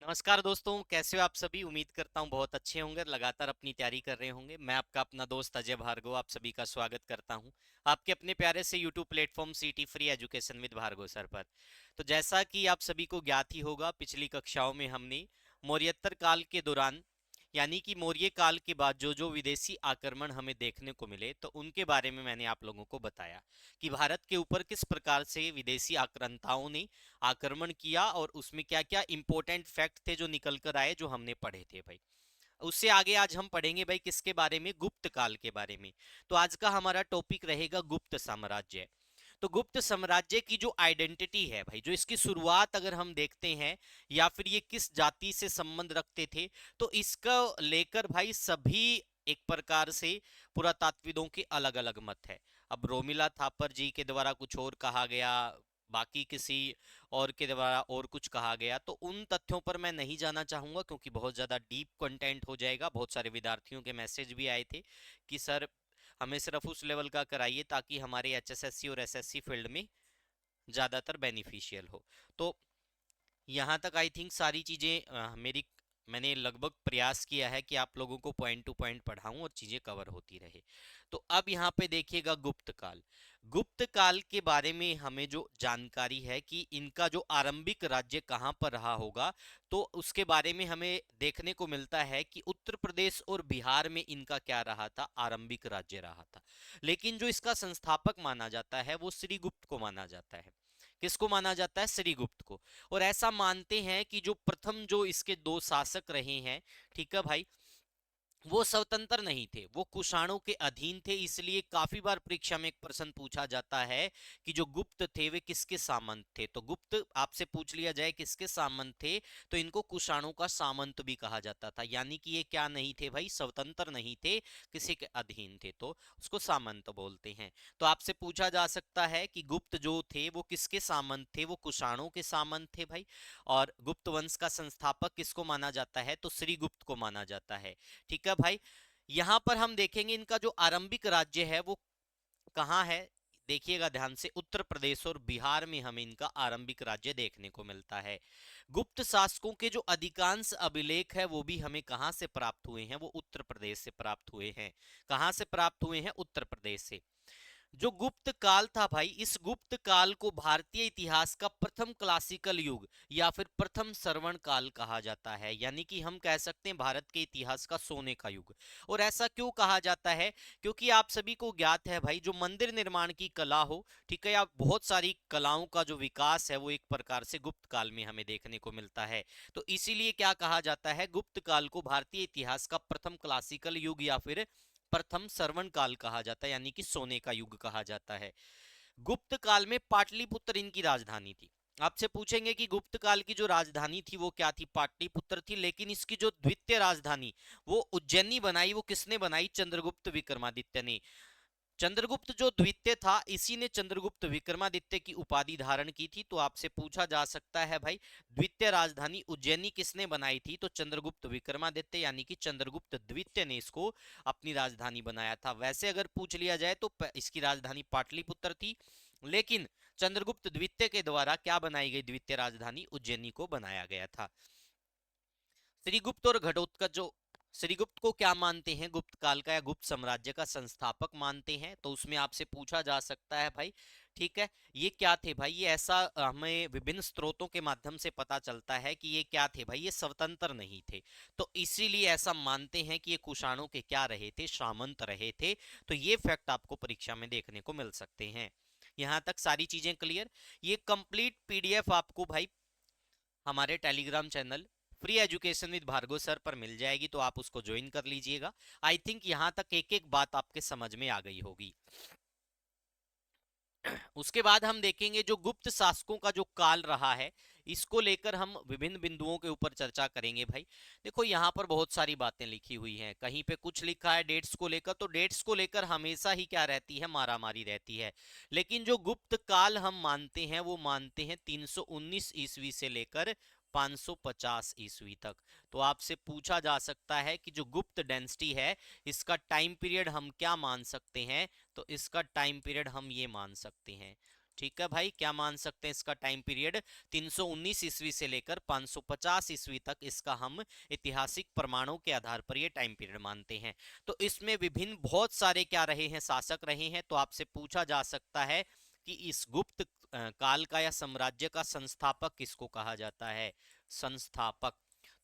नमस्कार दोस्तों, कैसे हो आप सभी। उम्मीद करता हूँ बहुत अच्छे होंगे और लगातार अपनी तैयारी कर रहे होंगे। मैं आपका अपना दोस्त अजय भार्गव आप सभी का स्वागत करता हूँ आपके अपने प्यारे से यूट्यूब प्लेटफॉर्म सीटी free education with Bhargav sir पर। तो जैसा कि आप सभी को ज्ञात ही होगा, पिछली कक्षाओं में हमने मौर्योत्तर काल के दौरान यानी कि मौर्य काल के बाद जो जो विदेशी आक्रमण हमें देखने को मिले, तो उनके बारे में मैंने आप लोगों को बताया कि भारत के ऊपर किस प्रकार से विदेशी आक्रांताओं ने आक्रमण किया और उसमें क्या क्या इंपॉर्टेंट फैक्ट थे जो निकल कर आए, जो हमने पढ़े थे भाई। उससे आगे आज हम पढ़ेंगे भाई किसके बारे में, गुप्त काल के बारे में। तो आज का हमारा टॉपिक रहेगा गुप्त साम्राज्य। तो गुप्त साम्राज्य की जो आइडेंटिटी है भाई, जो इसकी शुरुआत अगर हम देखते हैं या फिर ये किस जाति से संबंध रखते थे, तो इसका लेकर भाई सभी एक प्रकार से पुरातात्विदों के अलग अलग मत है। अब रोमिला थापर जी के द्वारा कुछ और कहा गया, बाकी किसी और के द्वारा और कुछ कहा गया, तो उन तथ्यों पर मैं नहीं जाना चाहूंगा क्योंकि बहुत ज्यादा डीप कंटेंट हो जाएगा। बहुत सारे विद्यार्थियों के मैसेज भी आए थे कि सर हमें सिर्फ उस लेवल का कराइए ताकि हमारे एचएसएससी और एसएससी फील्ड में ज़्यादातर बेनिफिशियल हो। तो यहाँ तक आई थिंक सारी चीज़ें मेरी मैंने लगभग प्रयास किया है कि आप लोगों को पॉइंट टू पॉइंट पढ़ाऊं और चीज़ें कवर होती रहे। तो अब यहाँ पे देखिएगा गुप्त काल। गुप्त काल के बारे में हमें जो जानकारी है कि इनका जो आरंभिक राज्य कहाँ पर रहा होगा, तो उसके बारे में हमें देखने को मिलता है कि उत्तर प्रदेश और बिहार में इनका क्या रहा था, आरंभिक राज्य रहा था। लेकिन जो इसका संस्थापक माना जाता है वो श्रीगुप्त को माना जाता है। किसको माना जाता है? श्रीगुप्त को। और ऐसा मानते हैं कि जो प्रथम जो इसके दो शासक रहे हैं, ठीक है भाई, वो स्वतंत्र नहीं थे, वो कुषाणों के अधीन थे। इसलिए काफी बार परीक्षा में एक प्रश्न पूछा जाता है कि जो गुप्त थे वे किसके सामंत थे। तो गुप्त आपसे पूछ लिया जाए किसके सामंत थे, तो इनको कुषाणों का सामंत भी कहा जाता था। यानी कि ये क्या नहीं थे भाई, स्वतंत्र नहीं थे, किसी के अधीन थे, तो उसको सामंत बोलते हैं। तो आपसे पूछा जा सकता है कि गुप्त जो थे वो किसके सामंत थे, वो कुषाणों के सामंत थे भाई। और गुप्त वंश का संस्थापक किसको माना जाता है, तो श्रीगुप्त को माना जाता है। ठीक है भाई। यहां पर हम देखेंगे इनका जो आरंभिक राज्य है वो कहाँ है। देखिएगा ध्यान से, उत्तर प्रदेश और बिहार में हमें इनका आरंभिक राज्य देखने को मिलता है। गुप्त शासकों के जो अधिकांश अभिलेख है वो भी हमें कहां से प्राप्त हुए हैं, वो उत्तर प्रदेश से प्राप्त हुए हैं। कहां से प्राप्त हुए हैं? उत्तर प्रदेश से। जो गुप्त काल था भाई, इस गुप्त काल को भारतीय इतिहास का प्रथम क्लासिकल युग या फिर प्रथम श्रवण काल कहा जाता है। यानी कि हम कह सकते हैं भारत के इतिहास का सोने का युग। और ऐसा क्यों कहा जाता है? क्योंकि आप सभी को ज्ञात है भाई, जो मंदिर निर्माण की कला हो, ठीक है, या बहुत सारी कलाओं का जो विकास है वो एक प्रकार से गुप्त काल में हमें देखने को मिलता है। तो इसीलिए क्या कहा जाता है, गुप्त काल को भारतीय इतिहास का प्रथम क्लासिकल युग या फिर प्रथम श्रवण काल कहा जाता है, यानी कि सोने का युग कहा जाता है। गुप्त काल में पाटलिपुत्र इनकी राजधानी थी। आपसे पूछेंगे कि गुप्त काल की जो राजधानी थी वो क्या थी? पाटलिपुत्र थी। लेकिन इसकी जो द्वितीय राजधानी वो उज्जैनी बनाई, वो किसने बनाई? चंद्रगुप्त विक्रमादित्य ने। चंद्रगुप्त जो द्वितीय था, इसी ने चंद्रगुप्त विक्रमादित्य की उपाधि धारण की थी। तो आपसे पूछा जा सकता है भाई, द्वितीय राजधानी उज्जैनी किसने बनाई थी? तो चंद्रगुप्त विक्रमादित्य, यानी कि चंद्रगुप्त द्वितीय ने इसको अपनी राजधानी बनाया था। वैसे अगर पूछ लिया जाए तो इसकी राजधानी पाटलिपुत्र थी, लेकिन चंद्रगुप्त द्वितीय के द्वारा क्या बनाई गई? द्वितीय राजधानी उज्जैनी को बनाया गया था। श्रीगुप्त और घटोत्कच जो, श्रीगुप्त को क्या मानते हैं? गुप्त काल का या गुप्त साम्राज्य का संस्थापक मानते हैं। तो उसमें आपसे पूछा जा सकता है भाई, ठीक है, ये क्या थे भाई? ये ऐसा हमें विभिन्न स्रोतों के माध्यम से पता चलता है कि ये क्या थे भाई, ये स्वतंत्र नहीं थे। तो इसीलिए ऐसा मानते हैं कि ये कुषाणों के क्या रहे थे, सामंत रहे थे। तो ये फैक्ट आपको परीक्षा में देखने को मिल सकते हैं। यहां तक सारी चीजें क्लियर। ये कंप्लीट पीडीएफ आपको भाई हमारे Telegram channel free education with Bhargav sir पर मिल जाएगी, तो आप उसको ज्वाइन कर लीजिएगा। आई थिंक यहां तक एक एक बात आपके समझ में आ गई होगी। उसके बाद हम देखेंगे जो गुप्त शासकों का जो काल रहा है, इसको लेकर हम विभिन्न बिंदुओं के ऊपर चर्चा करेंगे भाई। देखो यहाँ पर बहुत सारी बातें लिखी हुई हैं, कहीं पे कुछ लिखा है डेट्स को लेकर, तो डेट्स को लेकर हमेशा ही क्या रहती है, मारामारी रहती है। लेकिन जो गुप्त काल हम मानते हैं वो मानते हैं 319 ईस्वी से लेकर 550 ईस्वी तक। तो आपसे पूछा जा सकता है कि जो गुप्त डेंसिटी है, इसका टाइम पीरियड हम क्या मान सकते हैं? तो इसका टाइम पीरियड हम ये मान सकते हैं, ठीक है भाई, क्या मान सकते हैं इसका टाइम पीरियड 319 ईस्वी से लेकर 550 ईस्वी तक इसका हम ऐतिहासिक प्रमाणों के आधार पर ये टाइम पीरियड मानते हैं। तो इसमें विभिन्न बहुत सारे क्या रहे हैं, शासक रहे हैं। तो आपसे पूछा जा सकता है कि इस गुप्त काल का या साम्राज्य का संस्थापक किसको कहा जाता है, संस्थापक।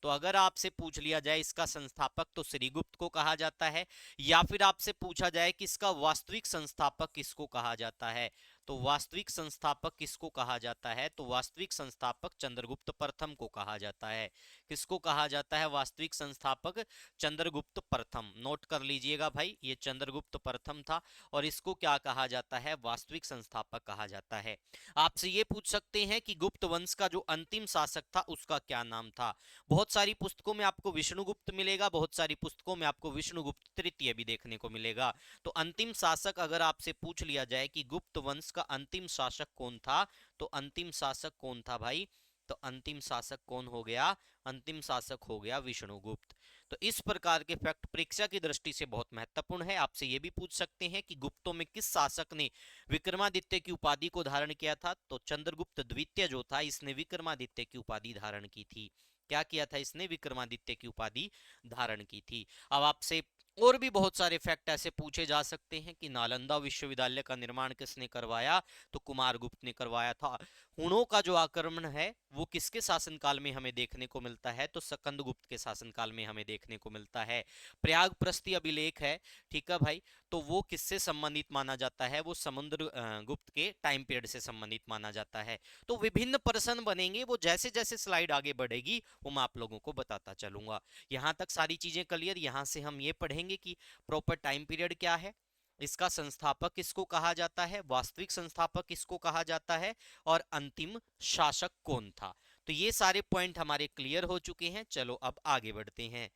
तो अगर आपसे पूछ लिया जाए इसका संस्थापक तो श्रीगुप्त को कहा जाता है, या फिर आपसे पूछा जाए कि इसका वास्तविक संस्थापक किसको कहा जाता है, तो वास्तविक संस्थापक किसको कहा जाता है, तो वास्तविक संस्थापक चंद्रगुप्त प्रथम को कहा जाता है। किसको कहा जाता है वास्तविक संस्थापक, चंद्रगुप्त प्रथम। नोट कर लीजिएगा भाई, ये चंद्रगुप्त प्रथम था और इसको क्या कहा जाता है, वास्तविक संस्थापक कहा जाता है। आपसे ये पूछ सकते हैं कि गुप्त वंश का जो अंतिम शासक था उसका क्या नाम था। बहुत सारी पुस्तकों में आपको विष्णुगुप्त मिलेगा, बहुत सारी पुस्तकों में आपको विष्णुगुप्त तृतीय भी देखने को मिलेगा। तो अंतिम शासक अगर आपसे पूछ लिया जाए कि गुप्त वंश का अंतिम शासक कौन था, तो अंतिम शासक कौन था भाई, तो अंतिम शासक कौन हो गया, अंतिम शासक हो गया विष्णुगुप्त। तो इस प्रकार के फैक्ट परीक्षा की दृष्टि से बहुत महत्वपूर्ण है। आपसे यह भी पूछ सकते हैं कि गुप्तों में किस शासक ने विक्रमादित्य की उपाधि को धारण किया था, तो चंद्रगुप्त द्वितीय जो था इसने विक्रमादित्य की उपाधि धारण की थी। क्या किया था इसने, विक्रमादित्य की उपाधि धारण की थी। अब आपसे और भी बहुत सारे फैक्ट ऐसे पूछे जा सकते हैं कि नालंदा विश्वविद्यालय का निर्माण किसने करवाया, तो कुमारगुप्त ने करवाया था। हुणों का जो आक्रमण है वो किसके शासनकाल में हमें देखने को मिलता है, तो स्कंदगुप्त के शासनकाल में हमें देखने को मिलता है। प्रयाग प्रस्ती अभिलेख है, ठीक है भाई, तो वो किससे संबंधित माना जाता है, वो समुद्र गुप्त के टाइम पीरियड से संबंधित माना जाता है। तो विभिन्न प्रश्न बनेंगे, वो जैसे जैसे स्लाइड आगे बढ़ेगी वो मैं आप लोगों को बताता चलूंगा। यहां तक सारी चीजें क्लियर। यहां से हम ये पढ़ेंगे कि प्रॉपर टाइम पीरियड क्या है, इसका संस्थापक किसको कहा जाता है, वास्तविक संस्थापक किसको कहा जाता है, और अंतिम शासक कौन था। तो ये सारे पॉइंट हमारे क्लियर हो चुके हैं। चलो अब आगे बढ़ते हैं।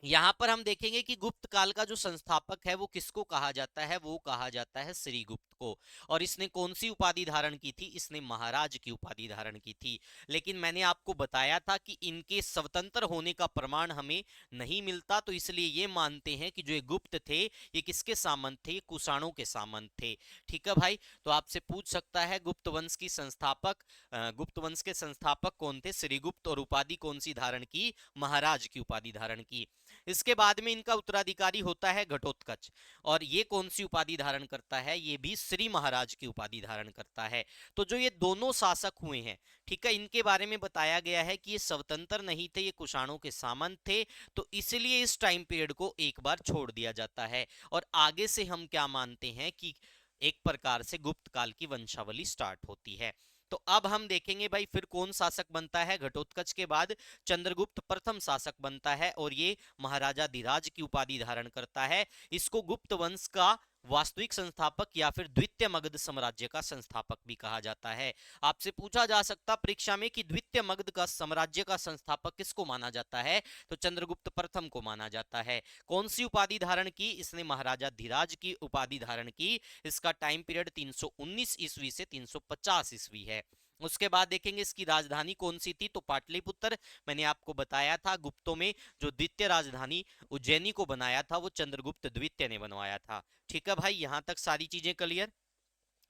यहां पर हम देखेंगे कि गुप्त काल का जो संस्थापक है वो किसको कहा जाता है, वो कहा जाता है श्रीगुप्त को। और इसने कौन सी उपाधि धारण की थी, इसने महाराज की उपाधि धारण की थी। लेकिन मैंने आपको बताया था कि इनके स्वतंत्र होने का प्रमाण हमें नहीं मिलता, तो इसलिए ये मानते हैं कि जो ये गुप्त थे ये किसके सामंत थे, कुषाणों के सामंत थे। ठीक है भाई, तो आपसे पूछ सकता है गुप्त वंश की संस्थापक, गुप्त वंश के संस्थापक कौन थे, श्रीगुप्त, और उपाधि कौन सी धारण की, महाराज की उपाधि धारण की। इसके बाद में इनका उत्तराधिकारी होता है घटोत्कच, और ये कौन सी उपाधि धारण करता है, ये भी श्री महाराज की उपाधि धारण करता है। तो जो ये दोनों शासक हुए हैं, ठीक है, इनके बारे में बताया गया है कि ये स्वतंत्र नहीं थे, ये कुषाणों के सामंत थे। तो इसलिए इस टाइम पीरियड को एक बार छोड़ दिया जाता है, और आगे से हम क्या मानते हैं कि एक प्रकार से गुप्त काल की वंशावली स्टार्ट होती है। तो अब हम देखेंगे भाई फिर कौन शासक बनता है, घटोत्कच के बाद चंद्रगुप्त प्रथम शासक बनता है, और ये महाराजा धीराज की उपाधि धारण करता है। इसको गुप्त वंश का वास्तविक संस्थापक या फिर द्वितीय मगध साम्राज्य का संस्थापक भी कहा जाता है। आपसे पूछा जा सकता परीक्षा में कि द्वितीय मगध का साम्राज्य का संस्थापक किसको माना जाता है, तो चंद्रगुप्त प्रथम को माना जाता है। कौन सी उपाधि धारण की, इसने महाराजा धीराज की उपाधि धारण की। इसका टाइम पीरियड 319 ईस्वी से 350 ईस्वी है। उसके बाद देखेंगे इसकी राजधानी कौन सी थी, तो पाटलिपुत्र। मैंने आपको बताया था गुप्तों में जो द्वितीय राजधानी उज्जैनी को बनाया था वो चंद्रगुप्त द्वितीय ने बनवाया था। ठीक है भाई, यहां तक सारी चीजें क्लियर।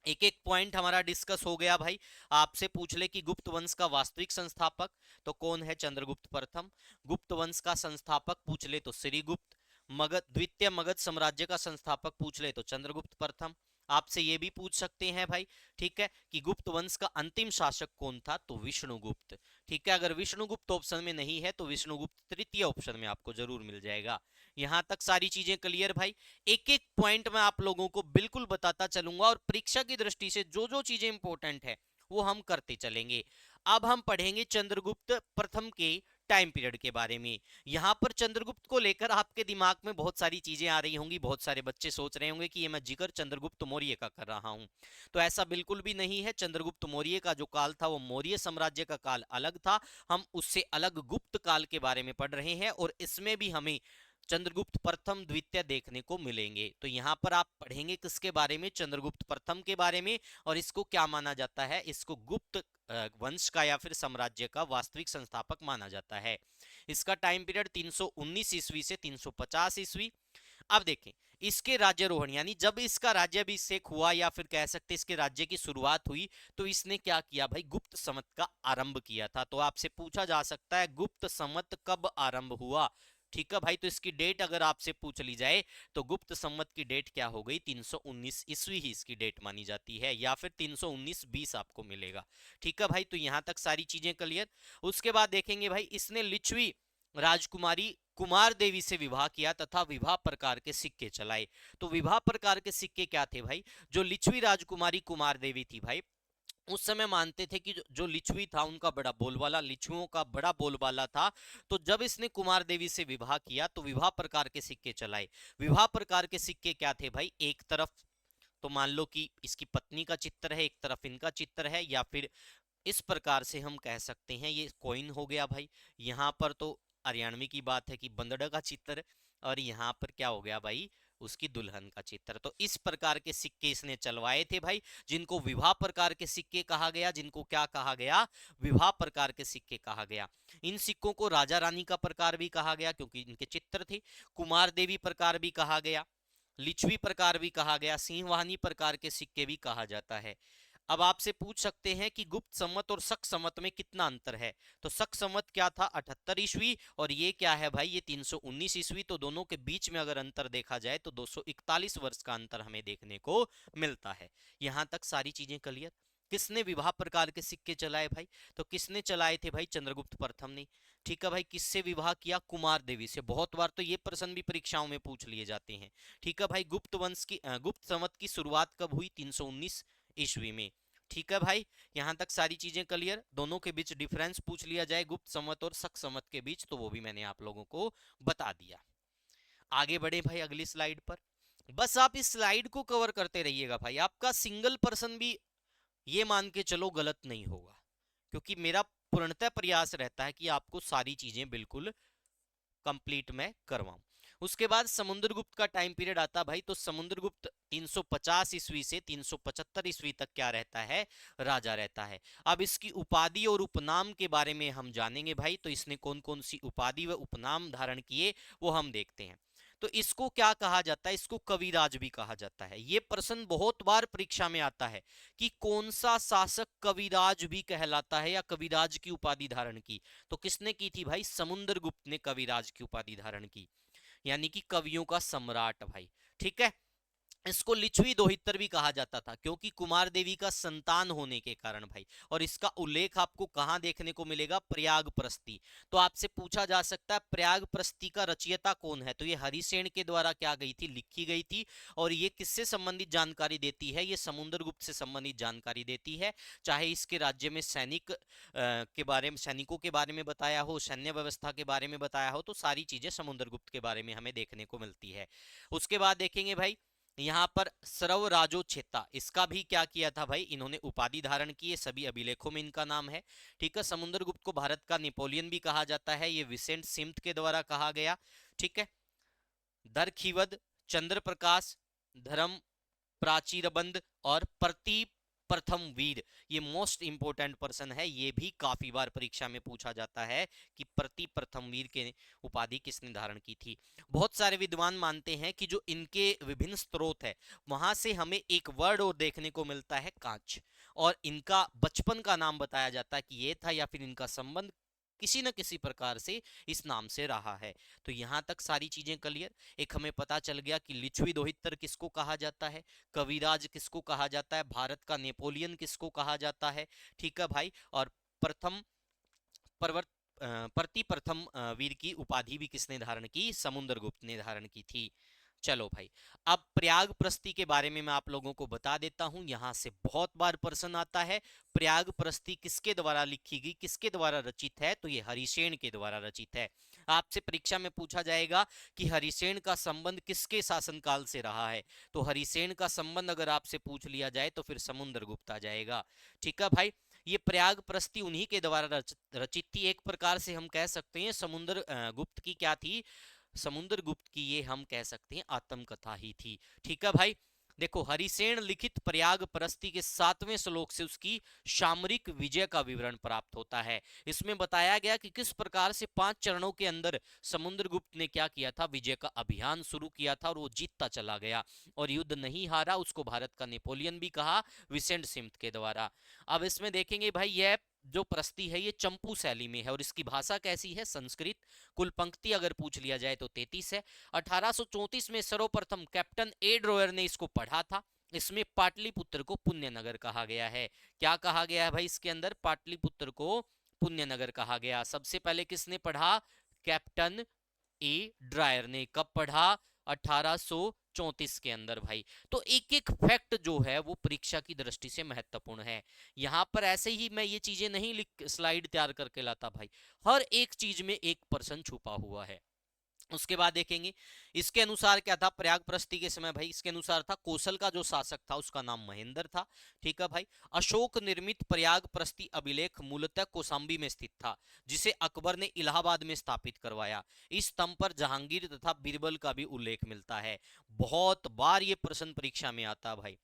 एक एक पॉइंट हमारा डिस्कस हो गया भाई। आपसे पूछ ले कि गुप्त वंश का वास्तविक संस्थापक तो कौन है, चंद्रगुप्त प्रथम। गुप्त वंश का संस्थापक पूछ ले तो श्रीगुप्त। मगध द्वितीय मगध साम्राज्य का संस्थापक पूछ ले तो चंद्रगुप्त प्रथम। आपसे ये भी पूछ सकते हैं भाई, ठीक है, कि गुप्त वंश का अंतिम शासक कौन था, तो विष्णुगुप्त। ठीक है, अगर विष्णुगुप्त ऑप्शन में नहीं है तो विष्णुगुप्त तृतीय ऑप्शन में आपको जरूर मिल जाएगा। यहां तक सारी चीजें क्लियर भाई। एक एक पॉइंट मैं आप लोगों को बिल्कुल बताता चलूंगा, और परीक्षा की दृष्टि से जो जो चीजें इंपॉर्टेंट है वो हम करते चलेंगे। अब हम पढ़ेंगे चंद्रगुप्त प्रथम के टाइम पीरियड के बारे में। यहां पर चंद्रगुप्त को लेकर आपके दिमाग में बहुत सारी चीजें आ रही होंगी, बहुत सारे बच्चे सोच रहे होंगे कि ये मैं जिक्र चंद्रगुप्त मौर्य का कर रहा हूं। तो ऐसा बिल्कुल भी नहीं है। चंद्रगुप्त मौर्य का जो काल था वो मौर्य साम्राज्य का काल अलग था। हम उससे अलग गुप्त काल के बारे में पढ़ रहे हैं, और इसमें भी हमें चंद्रगुप्त प्रथम द्वितीय देखने को मिलेंगे। तो यहां पर आप पढ़ेंगे किसके बारे में, चंद्रगुप्त प्रथम के बारे में। और इसको क्या माना जाता है, इसको गुप्त वंश का या फिर साम्राज्य का वास्तविक संस्थापक माना जाता है। इसका टाइम पीरियड 319 ईस्वी से 350 ईस्वी। अब देखें, इसके राज्यारोहण यानी जब इसका राज्याभिषेक हुआ या फिर कह सकते इसके राज्य की शुरुआत हुई, तो इसने क्या किया भाई, गुप्त संवत का आरंभ किया था। तो आपसे पूछा जा सकता है गुप्त संवत कब आरंभ हुआ। ठीक है भाई, तो इसकी डेट अगर आपसे पूछ ली जाए तो गुप्त संवत की डेट क्या हो गई, 319 ईस्वी ही इसकी डेट मानी जाती है, या फिर 319-20 आपको मिलेगा। ठीक है भाई, तो यहां तक सारी चीजें क्लियर। उसके बाद देखेंगे भाई, इसने लिच्छवी राजकुमारी कुमार देवी से विवाह किया तथा विवाह प्रकार के सिक्के चलाए। तो विवाह प्रकार के सिक्के क्या थे भाई, जो लिच्छवी राजकुमारी कुमार देवी थी भाई, उस समय मानते थे कि जो लिच्छवी था उनका बड़ा बोलबाला, लिच्छुओं का बड़ा बोलबाला था। तो जब इसने कुमार देवी से विवाह किया तो विवाह प्रकार के सिक्के चलाए। विवाह प्रकार के सिक्के क्या थे भाई, एक तरफ तो मान लो कि इसकी पत्नी का चित्र है, एक तरफ इनका चित्र है, या फिर इस प्रकार से हम कह सकते हैं ये कॉइन हो गया भाई। यहां पर तो हरियाणवी की बात है कि बंदड़ा का चित्र, और यहां पर क्या हो गया भाई, उसकी दुल्हन का चित्र। तो इस प्रकार के सिक्के इसने चलवाए थे भाई, जिनको विवाह प्रकार के सिक्के कहा गया। जिनको क्या कहा गया, विवाह प्रकार के सिक्के कहा गया। इन सिक्कों को राजा रानी का प्रकार भी कहा गया क्योंकि इनके चित्र थे। कुमार देवी प्रकार भी कहा गया, लिच्छवी प्रकार भी कहा गया, सिंहवाहिनी प्रकार के सिक्के भी कहा जाता है। अब आपसे पूछ सकते हैं कि गुप्त संवत और शक संवत में कितना अंतर है। तो शक संवत क्या था, 78 ईस्वी, और ये क्या है भाई, ये 319 ईस्वी। तो दोनों के बीच में अगर अंतर देखा जाए तो 241 वर्ष का अंतर हमें देखने को मिलता है। यहां तक सारी चीजें क्लियर। किसने विवाह प्रकार के सिक्के चलाए भाई, तो किसने चलाए थे भाई, चंद्रगुप्त प्रथम ने। ठीक है भाई, किससे विवाह किया, कुमार देवी से। बहुत बार तो ये प्रश्न भी परीक्षाओं में पूछ लिए जाते हैं। ठीक है भाई, गुप्त वंश की गुप्त संवत की शुरुआत कब हुई, 319 ईस्वी में। ठीक है भाई, यहां तक सारी चीजें क्लियर। दोनों के बीच डिफरेंस पूछ लिया जाए गुप्त संवत और शक संवत के बीच, तो वो भी मैंने आप लोगों को बता दिया। आगे बढ़े भाई अगली स्लाइड पर। बस आप इस स्लाइड को कवर करते रहिएगा भाई, आपका सिंगल पर्सन भी ये मान के चलो गलत नहीं होगा, क्योंकि मेरा पूर्णतः प्रयास रहता है कि आपको सारी चीजें बिल्कुल कंप्लीट मैं करवाऊं। उसके बाद समुद्रगुप्त का टाइम पीरियड आता भाई, तो समुद्रगुप्त 350 ईस्वी से 375 ईस्वी तक क्या रहता है, राजा रहता है। अब इसकी उपाधि और उपनाम के बारे में हम जानेंगे भाई, तो इसने कौन कौन सी उपाधि व उपनाम धारण किए वो हम देखते हैं। तो इसको क्या कहा जाता है, इसको कविराज भी कहा जाता है। ये प्रश्न बहुत बार परीक्षा में आता है कि कौन सा शासक कविराज भी कहलाता है या कविराज की उपाधि धारण की। तो किसने की थी भाई, समुद्रगुप्त ने कविराज की उपाधि धारण की, यानी कि कवियों का सम्राट भाई। ठीक है, इसको लिच्छवी दोहित्र भी कहा जाता था क्योंकि कुमार देवी का संतान होने के कारण भाई। और इसका उल्लेख आपको कहां देखने को मिलेगा, प्रयाग प्रस्ती। तो आपसे पूछा जा सकता है प्रयाग प्रस्ती का रचयिता कौन है, तो ये हरिसेन के द्वारा क्या गई थी, लिखी गई थी। और ये किससे संबंधित जानकारी देती है, ये समुद्रगुप्त से संबंधित जानकारी देती है। चाहे इसके राज्य में सैनिक के बारे में, सैनिकों के बारे में बताया हो, सैन्य व्यवस्था के बारे में बताया हो, तो सारी चीजें समुद्रगुप्त के बारे में हमें देखने को मिलती है। उसके बाद देखेंगे भाई, यहां पर सरव राजो छेता, इसका भी क्या किया था भाई, इन्होंने उपाधि धारण की है, सभी अभिलेखों में इनका नाम है। ठीक है, समुद्रगुप्त को भारत का नेपोलियन भी कहा जाता है, ये विसेंट सिम्थ के द्वारा कहा गया। ठीक है, दरखीवद, चंद्र प्रकाश, धर्म प्राचीरबंद और प्रति प्रथम वीर, ये मोस्ट इंपोर्टेंट पर्सन है। ये भी काफी बार परीक्षा में पूछा जाता है कि प्रति प्रथम वीर के उपाधि किसने धारण की थी। बहुत सारे विद्वान मानते हैं कि जो इनके विभिन्न स्रोत है वहां से हमें एक वर्ड और देखने को मिलता है, कांच। और इनका बचपन का नाम बताया जाता है कि ये था, या फिर इनका संबंध किसी न किसी प्रकार से इस नाम से रहा है। तो यहां तक सारी चीजें क्लियर। एक हमें पता चल गया कि लिच्छवी दोहित्र किसको कहा जाता है, कविराज किसको कहा जाता है, भारत का नेपोलियन किसको कहा जाता है। ठीक है भाई, और प्रथम प्रवर्त प्रति प्रथम वीर की उपाधि भी किसने धारण की, समुद्रगुप्त ने धारण की थी। चलो भाई, अब प्रयाग प्रस्ती के बारे में मैं आप लोगों को बता देता हूं, यहां से बहुत बार प्रश्न आता है। प्रयाग प्रस्ती किसके द्वारा लिखी गई, किसके द्वारा रचित है, तो ये हरिसेन के द्वारा रचित है। आपसे परीक्षा में पूछा जाएगा कि हरिसेन का संबंध किसके शासनकाल से रहा है, तो हरिसेन का संबंध अगर आपसे पूछ लिया जाए तो फिर समुद्रगुप्त आ जाएगा। ठीक है भाई, ये प्रयाग प्रस्ती उन्हीं के द्वारा रचित थी। एक प्रकार से हम कह सकते हैं समुद्र गुप्त की क्या थी, समुद्रगुप्त की ये हम कह सकते हैं आत्मकथा ही थी। ठीक है भाई, देखो, हरिसेन लिखित प्रयाग प्रस्ति के 7वें श्लोक से उसकी सामरिक विजय का विवरण प्राप्त होता है। इसमें बताया गया कि किस प्रकार से 5 चरणों के अंदर समुद्रगुप्त ने क्या किया था, विजय का अभियान शुरू किया था और वो जीतता चला गया और युद्ध नहीं हारा। उसको भारत का नेपोलियन भी कहा विसेंट सिम्थ के द्वारा। अब इसमें देखेंगे भाई, यह जो प्रस्ति है ये चंपू शैली में है और इसकी भाषा कैसी है, संस्कृत। कुल पंक्ति अगर पूछ लिया जाए तो 33 है। 1834 में सर्वप्रथम कैप्टन ए ड्रॉयर ने इसको पढ़ा था। इसमें पाटलिपुत्र को पुण्य नगर कहा गया है। क्या कहा गया है भाई, इसके अंदर पाटलिपुत्र को पुण्य नगर कहा गया। सबसे पहले किसने पढ़ा, कैप्टन ए ड्रायर ने। कब पढ़ा, 1834 के अंदर भाई। तो एक एक फैक्ट जो है वो परीक्षा की दृष्टि से महत्वपूर्ण है। यहां पर ऐसे ही मैं ये चीजें नहीं लिख स्लाइड तैयार करके लाता भाई, हर एक चीज में एक पर्सन छुपा हुआ है। उसके बाद देखेंगे इसके अनुसार क्या था, प्रयाग प्रस्ति के समय भाई इसके अनुसार था, कौशल का जो शासक था उसका नाम महेंद्र था। ठीक है भाई। अशोक निर्मित प्रयाग प्रस्ति अभिलेख मूलतः कौशाम्बी में स्थित था, जिसे अकबर ने इलाहाबाद में स्थापित करवाया। इस स्तंभ पर जहांगीर तथा बीरबल का भी उल्लेख मिलता है। बहुत बार ये प्रश्न परीक्षा में आता है भाई।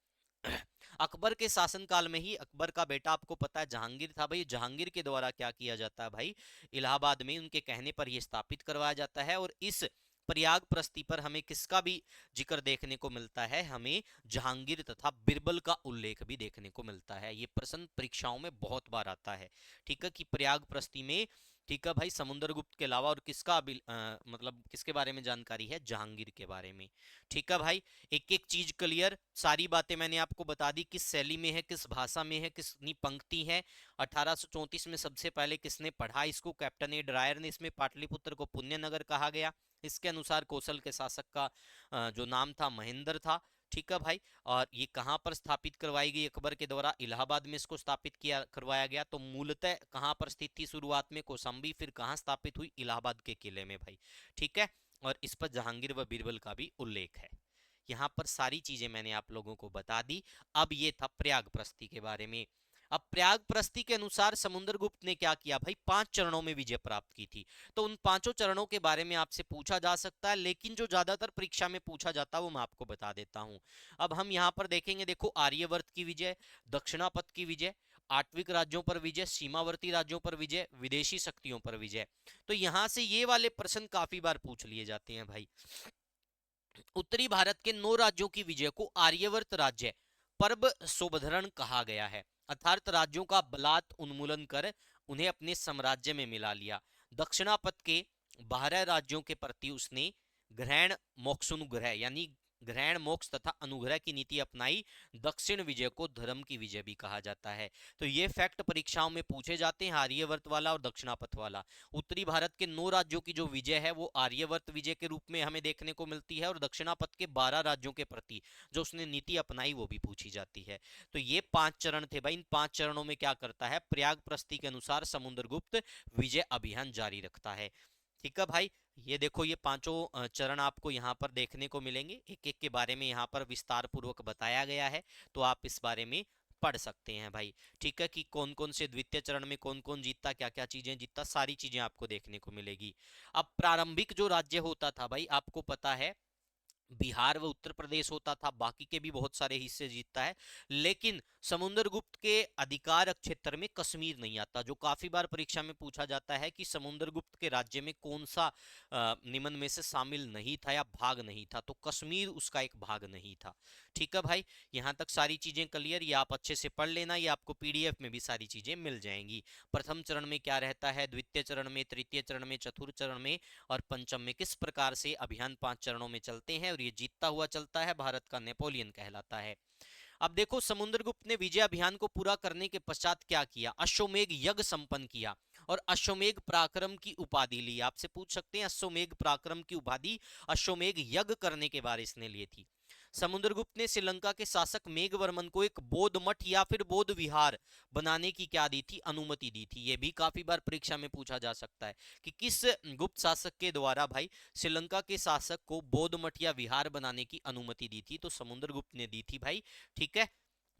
अकबर के शासनकाल में ही, अकबर का बेटा आपको पता है जहांगीर था भाई, जहांगीर के द्वारा क्या किया जाता है भाई, इलाहाबाद में उनके कहने पर यह स्थापित करवाया जाता है। और इस प्रयाग प्रस्ति पर हमें किसका भी जिक्र देखने को मिलता है, हमें जहांगीर तथा बिरबल का उल्लेख भी देखने को मिलता है। ये प्रश्न परीक्षाओं में बहुत बार आता है। ठीक है, कि प्रयाग प्रस्ति में, ठीक है भाई, समुद्रगुप्त के अलावा और किसका मतलब किसके बारे में जानकारी है, जहांगीर के बारे में। ठीक है भाई, एक एक चीज क्लियर, सारी बातें मैंने आपको बता दी, किस शैली में है, किस भाषा में है, किसनी पंक्ति है। 1834 में सबसे पहले किसने पढ़ा इसको, कैप्टन ए ड्रायर ने। इसमें पाटलिपुत्र को पुण्य नगर कहा गया। इसके अनुसार कौशल के शासक का जो नाम था महेंद्र था। ठीक है भाई। और ये कहां पर स्थापित करवाई गई, अकबर के द्वारा इलाहाबाद में इसको स्थापित किया करवाया गया। तो मूलतः कहां पर स्थित थी, शुरुआत में कौशाम्बी, फिर कहां स्थापित हुई, इलाहाबाद के किले में भाई। ठीक है। और इस पर जहांगीर व बीरबल का भी उल्लेख है। यहाँ पर सारी चीजें मैंने आप लोगों को बता दी। अब ये था प्रयाग प्रस्ति के बारे में। अब प्रयाग प्रस्ति के अनुसार समुद्रगुप्त ने क्या किया भाई, 5 चरणों में विजय प्राप्त की थी। तो उन 5 चरणों के बारे में आपसे पूछा जा सकता है, लेकिन जो ज्यादातर परीक्षा में पूछा जाता है वो मैं आपको बता देता हूं। अब हम यहाँ पर देखेंगे, देखो, आर्यवर्त की विजय, दक्षिणापथ की विजय, आठविक राज्यों पर विजय, सीमावर्ती राज्यों पर विजय, विदेशी शक्तियों पर विजय। तो यहां से ये वाले प्रश्न काफी बार पूछ लिए जाते हैं भाई। उत्तरी भारत के 9 राज्यों की विजय को आर्यवर्त राज्य पर्व शोभधरण कहा गया है, अर्थात राज्यों का बलात् उन्मूलन कर उन्हें अपने साम्राज्य में मिला लिया। दक्षिणापथ के 12 राज्यों के प्रति उसने ग्रहण मोक्षानुग्रह यानी ग्रहण मोक्ष तथा अनुग्रह की नीति अपनाई। दक्षिण विजय को धर्म की विजय भी कहा जाता है। तो ये फैक्ट परीक्षाओं में पूछे जाते हैं, आर्यवर्त वाला और दक्षिणापथ वाला। उत्तरी भारत के 9 राज्यों की जो विजय है वो आर्यवर्त विजय के रूप में हमें देखने को मिलती है, और दक्षिणापथ के 12 राज्यों के प्रति जो उसने नीति अपनाई वो भी पूछी जाती है। तो ये 5 चरण थे भाई। इन 5 चरणों में क्या करता है, प्रयाग प्रस्ति के अनुसार समुद्रगुप्त विजय अभियान जारी रखता है। ठीक है भाई। ये देखो, ये पांचों चरण आपको यहाँ पर देखने को मिलेंगे। एक एक के बारे में यहाँ पर विस्तार पूर्वक बताया गया है, तो आप इस बारे में पढ़ सकते हैं भाई। ठीक है, कि कौन कौन से द्वितीय चरण में कौन कौन जीतता, क्या क्या चीजें जीतता, सारी चीजें आपको देखने को मिलेगी। अब प्रारंभिक जो राज्य होता था भाई, आपको पता है बिहार व उत्तर प्रदेश होता था, बाकी के भी बहुत सारे हिस्से जीतता है। लेकिन समुद्रगुप्त के अधिकार क्षेत्र में कश्मीर नहीं आता, जो काफी बार परीक्षा में पूछा जाता है कि समुद्रगुप्त के राज्य में कौन सा निम्न में से शामिल नहीं था या भाग नहीं था, तो कश्मीर उसका एक भाग नहीं था। ठीक है भाई, यहाँ तक सारी चीजें क्लियर, ये आप अच्छे से पढ़ लेना, ये आपको पीडीएफ में भी सारी चीजें मिल जाएंगी। प्रथम चरण में क्या रहता है, द्वितीय चरण में, तृतीय चरण में, चतुर्थ चरण में और पंचम में किस प्रकार से अभियान 5 चरणों में चलते हैं, और ये जीतता हुआ चलता है, भारत का नेपोलियन कहलाता है। अब देखो, समुद्रगुप्त ने विजय अभियान को पूरा करने के पश्चात क्या किया, अश्वमेध यज्ञ संपन्न किया और अश्वमेध पराक्रम की उपाधि ली। आपसे पूछ सकते हैं अश्वमेध पराक्रम की उपाधि अश्वमेध यज्ञ करने के बाद इसने ली थी। समुद्रगुप्त ने श्रीलंका के शासक मेघवर्मन को एक बौद्ध मठ या फिर बौद्ध विहार बनाने की क्या दी थी, अनुमति दी थी। यह भी काफी बार परीक्षा में पूछा जा सकता है कि किस गुप्त शासक के द्वारा भाई श्रीलंका के शासक को बौद्ध मठ या विहार बनाने की अनुमति दी थी, तो समुद्रगुप्त ने दी थी भाई। ठीक है,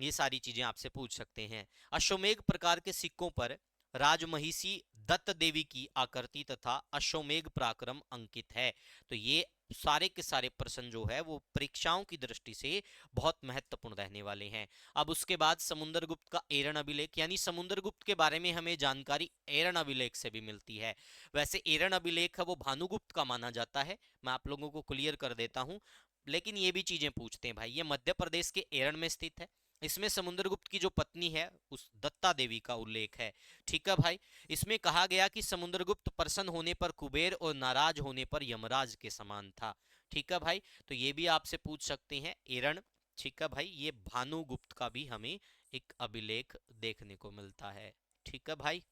ये सारी चीजें आपसे पूछ सकते हैं। अश्वमेध प्रकार के सिक्कों पर राजमहिषी दत्त देवी की आकृति तथा अश्वमेध पराक्रम अंकित है। तो ये सारे के सारे प्रश्न जो है वो परीक्षाओं की दृष्टि से बहुत महत्वपूर्ण रहने वाले हैं। अब उसके बाद समुद्रगुप्त का एरन अभिलेख, यानी समुद्रगुप्त के बारे में हमें जानकारी एरन अभिलेख से भी मिलती है। वैसे एरन अभिलेख है वो भानुगुप्त का माना जाता है, मैं आप लोगों को क्लियर कर देता हूं। लेकिन ये भी चीजें पूछते हैं भाई, ये मध्य प्रदेश के एरन में स्थित है। इसमें समुद्रगुप्त की जो पत्नी है उस दत्ता देवी का उल्लेख है। ठीक है भाई। इसमें कहा गया कि समुद्रगुप्त प्रसन्न होने पर कुबेर और नाराज होने पर यमराज के समान था। ठीक है भाई। तो ये भी आपसे पूछ सकते हैं एरन। ठीक है भाई। ये भानुगुप्त का भी हमें एक अभिलेख देखने को मिलता है। ठीक है भाई।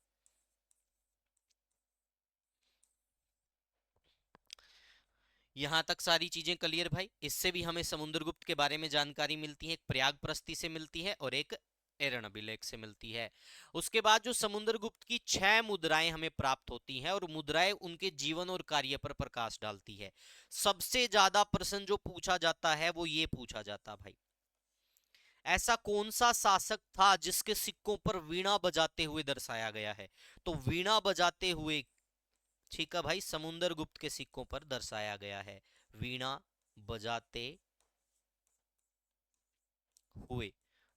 यहां तक सारी चीजें क्लियर भाई। इससे भी हमें समुद्रगुप्त के बारे में जानकारी मिलती है, एक प्रयाग प्रस्ती से मिलती है और एक एरन अभिलेख से मिलती है। उसके बाद जो समुद्रगुप्त की 6 मुद्राएं हमें प्राप्त होती हैं और मुद्राएं उनके जीवन और कार्य पर प्रकाश डालती है। सबसे ज्यादा प्रश्न जो पूछा जाता है वो ये पूछा जाता भाई, ऐसा कौन सा शासक था जिसके सिक्कों पर वीणा बजाते हुए दर्शाया गया है? तो वीणा बजाते हुए, ठीक है भाई, समुद्रगुप्त के सिक्कों पर दर्शाया गया है, वीणा बजाते हुए।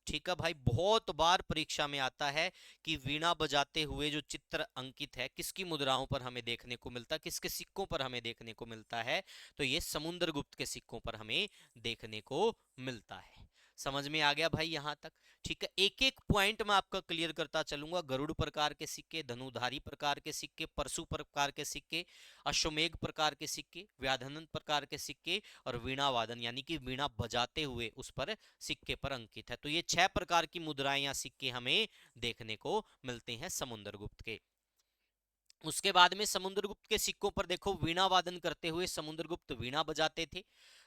ठीक है भाई। बहुत बार परीक्षा में आता है कि वीणा बजाते हुए जो चित्र अंकित है किसकी मुद्राओं पर हमें देखने को मिलता है, किसके सिक्कों पर हमें देखने को मिलता है? तो ये समुद्रगुप्त के सिक्कों पर हमें देखने को मिलता है। समझ में आ गया भाई यहां तक? ठीक है। एक एक पॉइंट मैं आपका क्लियर करता चलूंगा। गरुड़ प्रकार के सिक्के, धनुधारी प्रकार के सिक्के, परशु प्रकार के सिक्के, अश्वमेघ प्रकार के सिक्के, व्याधनन प्रकार के सिक्के और वीणा वादन यानी कि वीणा बजाते हुए उस पर सिक्के पर अंकित है। तो ये 6 प्रकार की मुद्राएं या सिक्के हमें देखने को मिलते हैं समुद्रगुप्त के। उसके बाद में समुद्रगुप्त के सिक्कों पर देखो, वीणा वादन करते हुए समुद्रगुप्त वीणा बजाते थे।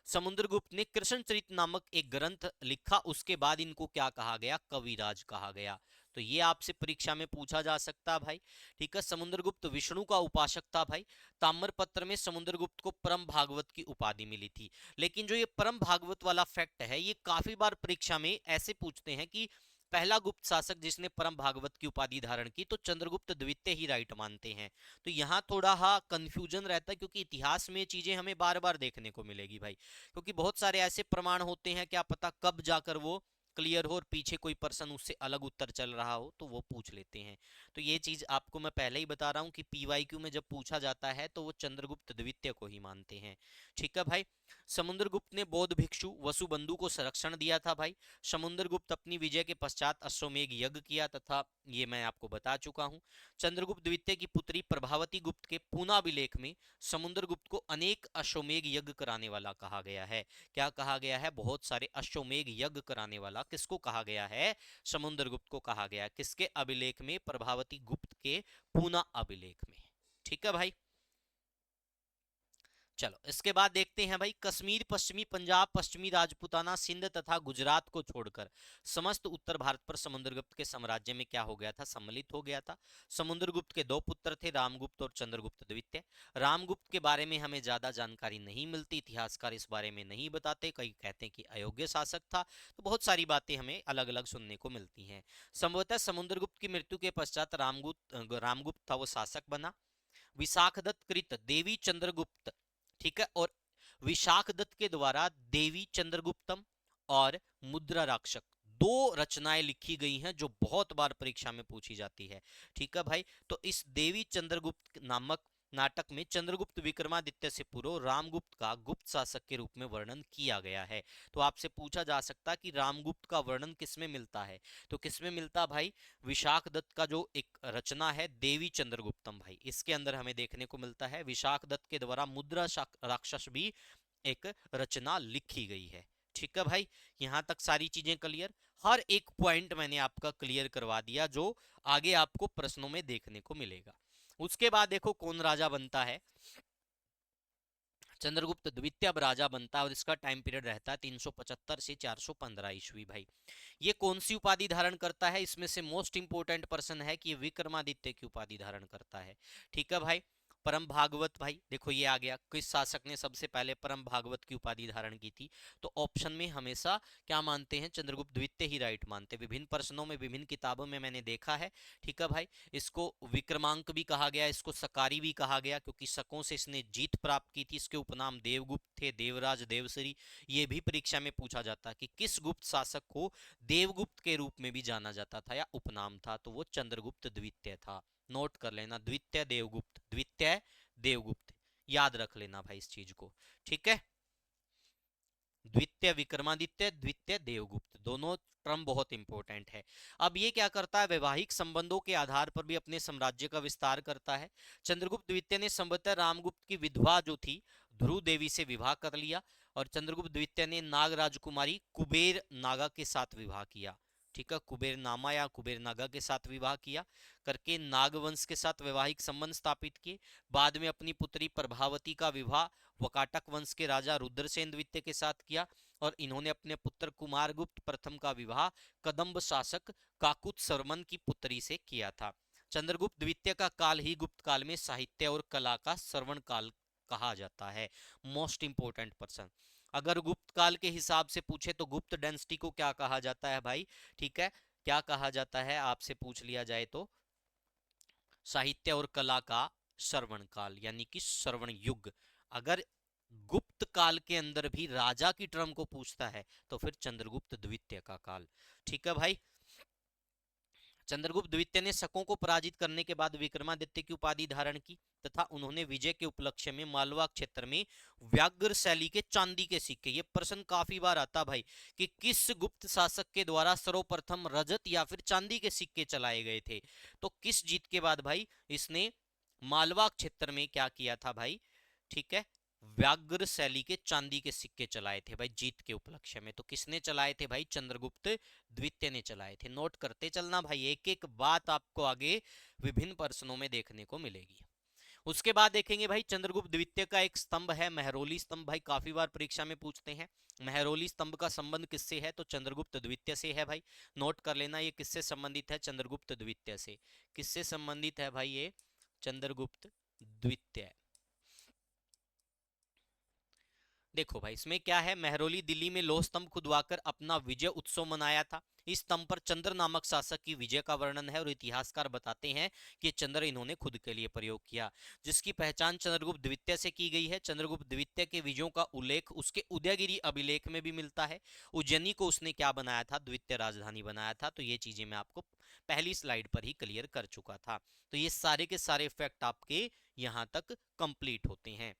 समुद्रगुप्त ने कृष्णचरित नामक एक ग्रंथ लिखा, उसके बाद इनको क्या कहा गया? कविराज कहा गया। तो ये आपसे परीक्षा में पूछा जा सकता है भाई। ठीक है। समुद्रगुप्त विष्णु का उपासक था भाई। ताम्रपत्र में समुद्रगुप्त को परम भागवत की उपाधि मिली थी। लेकिन जो ये परम भागवत वाला फैक्ट है ये काफी बार परीक्षा में ऐसे पूछते हैं कि पहला गुप्त शासक जिसने परम भागवत की उपाधि धारण की तो चंद्रगुप्त द्वितीय ही राइट मानते हैं। तो यहाँ थोड़ा कंफ्यूजन रहता है क्योंकि इतिहास में चीजें हमें बार बार देखने को मिलेगी भाई, क्योंकि बहुत सारे ऐसे प्रमाण होते हैं, क्या पता कब जाकर वो क्लियर हो और पीछे कोई पर्सन उससे अलग उत्तर चल रहा हो तो वो पूछ लेते हैं। तो ये चीज आपको मैं पहले ही बता रहा हूँ कि पीवाईक्यू में जब पूछा जाता है तो वो चंद्रगुप्त द्वितीय को ही मानते हैं। ठीक है भाई। समुद्रगुप्त ने बौद्ध भिक्षु वसुबंधु को संरक्षण दिया था भाई। समुद्रगुप्त अपनी विजय के पश्चात अश्वमेध यज्ञ किया तथा, ये मैं आपको बता चुका हूं। चंद्रगुप्त द्वितीय की पुत्री प्रभावती गुप्त के पूनाभिलेख में समुद्रगुप्त को अनेक अश्वमेध यज्ञ कराने वाला कहा गया है। क्या कहा गया है? बहुत सारे अश्वमेध यज्ञ कराने वाला किसको कहा गया है? समुद्रगुप्त को कहा गया है। किसके अभिलेख में? प्रभावती गुप्त के पूना अभिलेख में। ठीक है भाई। चलो इसके बाद देखते हैं भाई, कश्मीर, पश्चिमी पंजाब, पश्चिमी राजपूताना, सिंध तथा गुजरात को छोड़कर समस्त उत्तर भारत पर समुद्रगुप्त के साम्राज्य में क्या हो गया था? सम्मिलित हो गया था। समुद्रगुप्त के 2 पुत्र थे, रामगुप्त और चंद्रगुप्त द्वितीय। रामगुप्त के बारे में हमें ज्यादा जानकारी नहीं मिलती, इतिहासकार इस बारे में नहीं बताते, कई कहते हैं कि अयोग्य शासक था। तो बहुत सारी बातें हमें अलग अलग सुनने को मिलती हैं। संभवतः समुद्रगुप्त की मृत्यु के पश्चात रामगुप्त था वो शासक बना। विशाखदत्त कृत देवी चंद्रगुप्त, ठीक है, और विशाखदत्त के द्वारा देवी चंद्रगुप्तम और मुद्रा राक्षक, 2 रचनाएं लिखी गई हैं जो बहुत बार परीक्षा में पूछी जाती है। ठीक है भाई। तो इस देवी चंद्रगुप्त नामक नाटक में चंद्रगुप्त विक्रमादित्य से पूर्व रामगुप्त का गुप्त शासक के रूप में वर्णन किया गया है। तो आपसे पूछा जा सकता है कि रामगुप्त का वर्णन किसमें मिलता है? तो किसमें मिलता भाई? विशाख दत्त का जो एक रचना है देवी चंद्रगुप्तम भाई, इसके अंदर हमें देखने को मिलता है। विशाख दत्त के द्वारा मुद्रा राक्षस भी एक रचना लिखी गई है। ठीक है भाई। यहां तक सारी चीजें क्लियर? हर एक पॉइंट मैंने आपका क्लियर करवा दिया जो आगे आपको प्रश्नों में देखने को मिलेगा। उसके बाद देखो कौन राजा बनता है। चंद्रगुप्त द्वितीय अब राजा बनता है और इसका टाइम पीरियड रहता है 375 से 415 ईस्वी भाई। ये कौन सी उपाधि धारण करता है? इसमें से मोस्ट इंपोर्टेंट पर्सन है कि विक्रमादित्य की उपाधि धारण करता है। ठीक है भाई। परम भागवत भाई देखो ये आ गया, किस शासक ने सबसे पहले परम भागवत की उपाधि धारण की थी? तो ऑप्शन में हमेशा क्या मानते हैं, चंद्रगुप्त द्वितीय ही राइट मानते हैं। विभिन्न प्रश्नों में विभिन्न किताबों में मैंने देखा है। ठीक है भाई, इसको विक्रमांक भी कहा गया, इसको सकारी भी कहा गया, क्योंकि शकों से इसने जीत प्राप्त की थी। इसके उपनाम देवगुप्त थे, देवराज, देवश्री। ये भी परीक्षा में पूछा जाता है कि किस गुप्त शासक को देवगुप्त के रूप में भी जाना जाता था या उपनाम था, तो वो चंद्रगुप्त द्वितीय था। नोट कर लेना, द्वितीय देवगुप्त, द्वितीय देवगुप्त, याद रख लेना भाई इस चीज को। ठीक है, द्वितीय विक्रमादित्य, द्वितीय देवगुप्त, दोनों टर्म बहुत इंपॉर्टेंट है। अब ये क्या करता है, वैवाहिक संबंधों के आधार पर भी अपने साम्राज्य का विस्तार करता है। चंद्रगुप्त द्वितीय ने संभवतः रामगुप्त की विधवा जो थी ध्रुव देवी से विवाह कर लिया, और चंद्रगुप्त द्वितीय ने नाग राजकुमारी कुबेर नागा के साथ विवाह किया। ठीक है, कुबेर नामा या कुबेर नागा के साथ विवाह किया करके नागवंश के साथ वैवाहिक संबंध स्थापित किए। बाद में अपनी पुत्री प्रभावती का विवाह वकाटक वंश के राजा रुद्रसेन द्वितीय के साथ किया, और इन्होंने अपने पुत्र कुमारगुप्त प्रथम का विवाह कदम्ब शासक काकुत सर्मन की पुत्री से किया था। चंद्रगुप्त द्वितीय का काल ही गुप्त काल में साहित्य और कला का श्रवण काल कहा जाता है। मोस्ट इंपोर्टेंट पर्सन, अगर गुप्त काल के हिसाब से पूछे तो गुप्त डायनेस्टी को क्या कहा जाता है भाई? ठीक है, क्या कहा जाता है आपसे पूछ लिया जाए तो? साहित्य और कला का श्रवण काल, यानी कि श्रवण युग। अगर गुप्त काल के अंदर भी राजा की टर्म को पूछता है तो फिर चंद्रगुप्त द्वितीय का काल। ठीक है भाई, चंद्रगुप्त द्वितीय ने शकों को पराजित करने के बाद विक्रमादित्य की उपाधि धारण की, तथा उन्होंने विजय के उपलक्ष्य में मालवा क्षेत्र में व्याघ्र शैली के चांदी के सिक्के, ये प्रश्न काफी बार आता भाई कि किस गुप्त शासक के द्वारा सर्वप्रथम रजत या फिर चांदी के सिक्के चलाए गए थे? तो किस जीत के बाद भाई? इसने मालवा क्षेत्र में क्या किया था भाई? ठीक है, व्याघ्र शैली के चांदी के सिक्के चलाए थे भाई जीत के उपलक्ष्य में। तो किसने चलाए थे भाई? चंद्रगुप्त द्वितीय ने चलाए थे। नोट करते चलना भाई, एक एक बात आपको आगे विभिन्न प्रश्नों में देखने को मिलेगी। उसके बाद देखेंगे भाई चंद्रगुप्त द्वितीय का एक स्तंभ है महरौली स्तंभ, भाई काफी बार परीक्षा में पूछते हैं। महरौली स्तंभ का संबंध किससे है? तो चंद्रगुप्त द्वितीय से है भाई। नोट कर लेना, ये किससे संबंधित है? चंद्रगुप्त द्वितीय से। किससे संबंधित है भाई ये? चंद्रगुप्त द्वितीय। देखो भाई इसमें क्या है, महरौली दिल्ली में लोह स्तंभ खुदवाकर अपना विजय उत्सव मनाया था। इस स्तंभ पर चंद्र नामक शासक की विजय का वर्णन है, और इतिहासकार बताते हैं कि चंद्र इन्होंने खुद के लिए प्रयोग किया, जिसकी पहचान चंद्रगुप्त द्वितीय से की गई है। चंद्रगुप्त द्वितीय के विजयों का उल्लेख उसके उदयगिरी अभिलेख में भी मिलता है। उज्जैनी को उसने क्या बनाया था? द्वितीय राजधानी बनाया था। तो ये चीजें मैं आपको पहली स्लाइड पर ही क्लियर कर चुका था। तो ये सारे के सारे फैक्ट आपके यहां तक कंप्लीट होते हैं।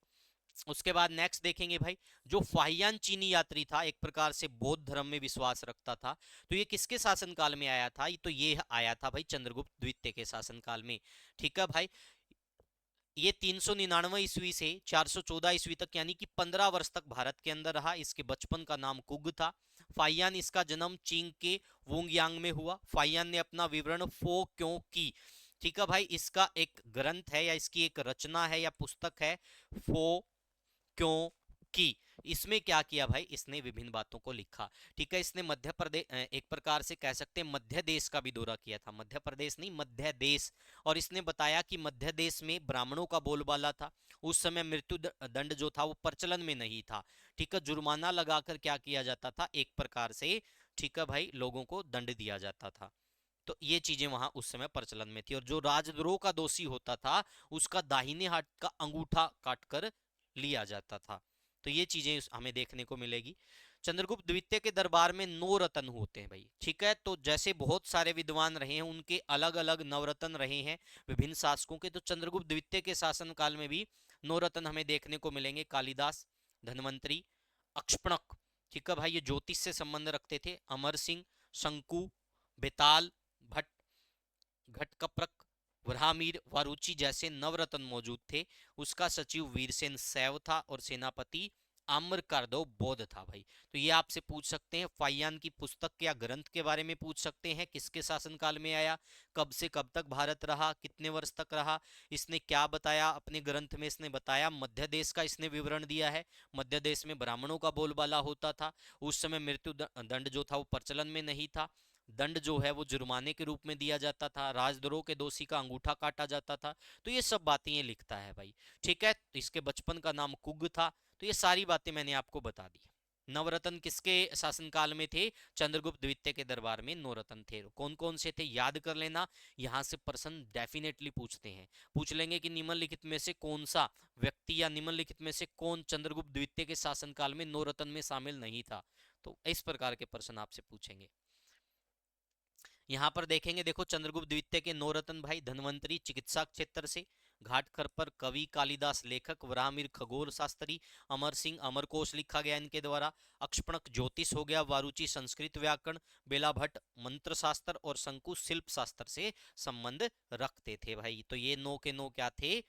उसके बाद नेक्स्ट देखेंगे भाई, जो फाहियान चीनी यात्री था, एक प्रकार से बौद्ध धर्म में विश्वास रखता था, तो ये किसके शासनकाल में आया था? तो ये आया था भाई चंद्रगुप्त द्वितीय के शासनकाल में। ठीक है भाई, ये 399 ईस्वी से 414 ईस्वी तक, यानी कि 15 वर्ष तक भारत के अंदर रहा। इसके बचपन का नाम कुग था। फाइयान, इसका जन्म चीन के वोंगयांग में हुआ। फाइयान ने अपना विवरण फो क्यों की, ठीक है भाई, इसका एक ग्रंथ है या इसकी एक रचना है या पुस्तक है, फो क्यों की। इसमें क्या किया भाई? इसने विभिन्न बातों को लिखा। ठीक है, इसने मध्य प्रदेश, एक प्रकार से कह सकते हैं मध्य देश का भी दौरा किया था। मध्य प्रदेश नहीं, मध्य देश। और इसने बताया कि मध्य देश में ब्राह्मणों का बोलबाला था। उस समय मृत्यु दंड जो था वो प्रचलन में नहीं था। ठीक है, जुर्माना लगाकर क्या किया जाता था? एक प्रकार से, ठीक है भाई, लोगों को दंड दिया जाता था। तो ये चीजें वहां उस समय प्रचलन में थी। और जो राजद्रोह का दोषी होता था उसका दाहिने हाथ का अंगूठा काटकर लिया जाता था। तो ये चीजें हमें देखने को मिलेगी। चंद्रगुप्त द्वितीय के दरबार में 9 रत्न होते हैं भाई। ठीक है, तो जैसे बहुत सारे विद्वान रहे हैं उनके अलग अलग नवरत्न रहे हैं विभिन्न शासकों के, तो चंद्रगुप्त द्वितीय के शासन काल में भी 9 रत्न हमें देखने को मिलेंगे। कालिदास, धन्वंतरी, अक्षपणक, ठीक है भाई, ये ज्योतिष से संबंध रखते थे। अमर सिंह, शंकु, बेताल, भट्ट, घटकप्रक, वराहमिहिर, वारुचि जैसे नवरत्न मौजूद थे। उसका सचिव वीरसेन शैव था और सेनापति आम्रकारदो बौद्ध था भाई। तो ये आपसे पूछ सकते हैं, फाहियान की पुस्तक या ग्रंथ के बारे में पूछ सकते हैं, किसके शासनकाल में आया, कब से कब तक भारत रहा, कितने वर्ष तक रहा, इसने क्या बताया अपने ग्रंथ में? इसने बताया मध्य देश का इसने विवरण दिया है। मध्य देश में ब्राह्मणों का बोलबाला होता था। उस समय मृत्यु दंड जो था वो प्रचलन में नहीं था। दंड जो है वो जुर्माने के रूप में दिया जाता था, राजद्रोह के दोषी का अंगूठा काटा जाता था। तो ये सब बातें ये लिखता है भाई। ठीक है, तो इसके बचपन का नाम कुग था। तो ये सारी बातें मैंने आपको बता दी। नवरत्न किसके शासनकाल में थे? चंद्रगुप्त द्वितीय के दरबार में नवरत्न थे। कौन कौन से थे याद कर लेना, यहाँ से प्रश्न डेफिनेटली पूछते हैं। पूछ लेंगे कि निम्नलिखित में से कौन सा व्यक्ति या निम्नलिखित में से कौन चंद्रगुप्त द्वितीय के शासनकाल में नवरत्न में शामिल नहीं था। तो इस प्रकार के प्रश्न आपसे पूछेंगे। यहाँ पर देखेंगे, देखो चंद्रगुप्त द्वितीय के नौरत्न भाई धन्वंतरी चिकित्सा क्षेत्र से, घाटकर पर कवि कालिदास लेखक, वरामिर खगोल शास्त्री, अमर सिंह अमरकोश लिखा गया इनके द्वारा, अक्षपणक ज्योतिष हो गया, वारुचि संस्कृत व्याकरण, बेला भट्ट मंत्र शास्त्र और शंकु शिल्प शास्त्र से संबंध रखते थे भाई। तो ये नो के नो क्या थे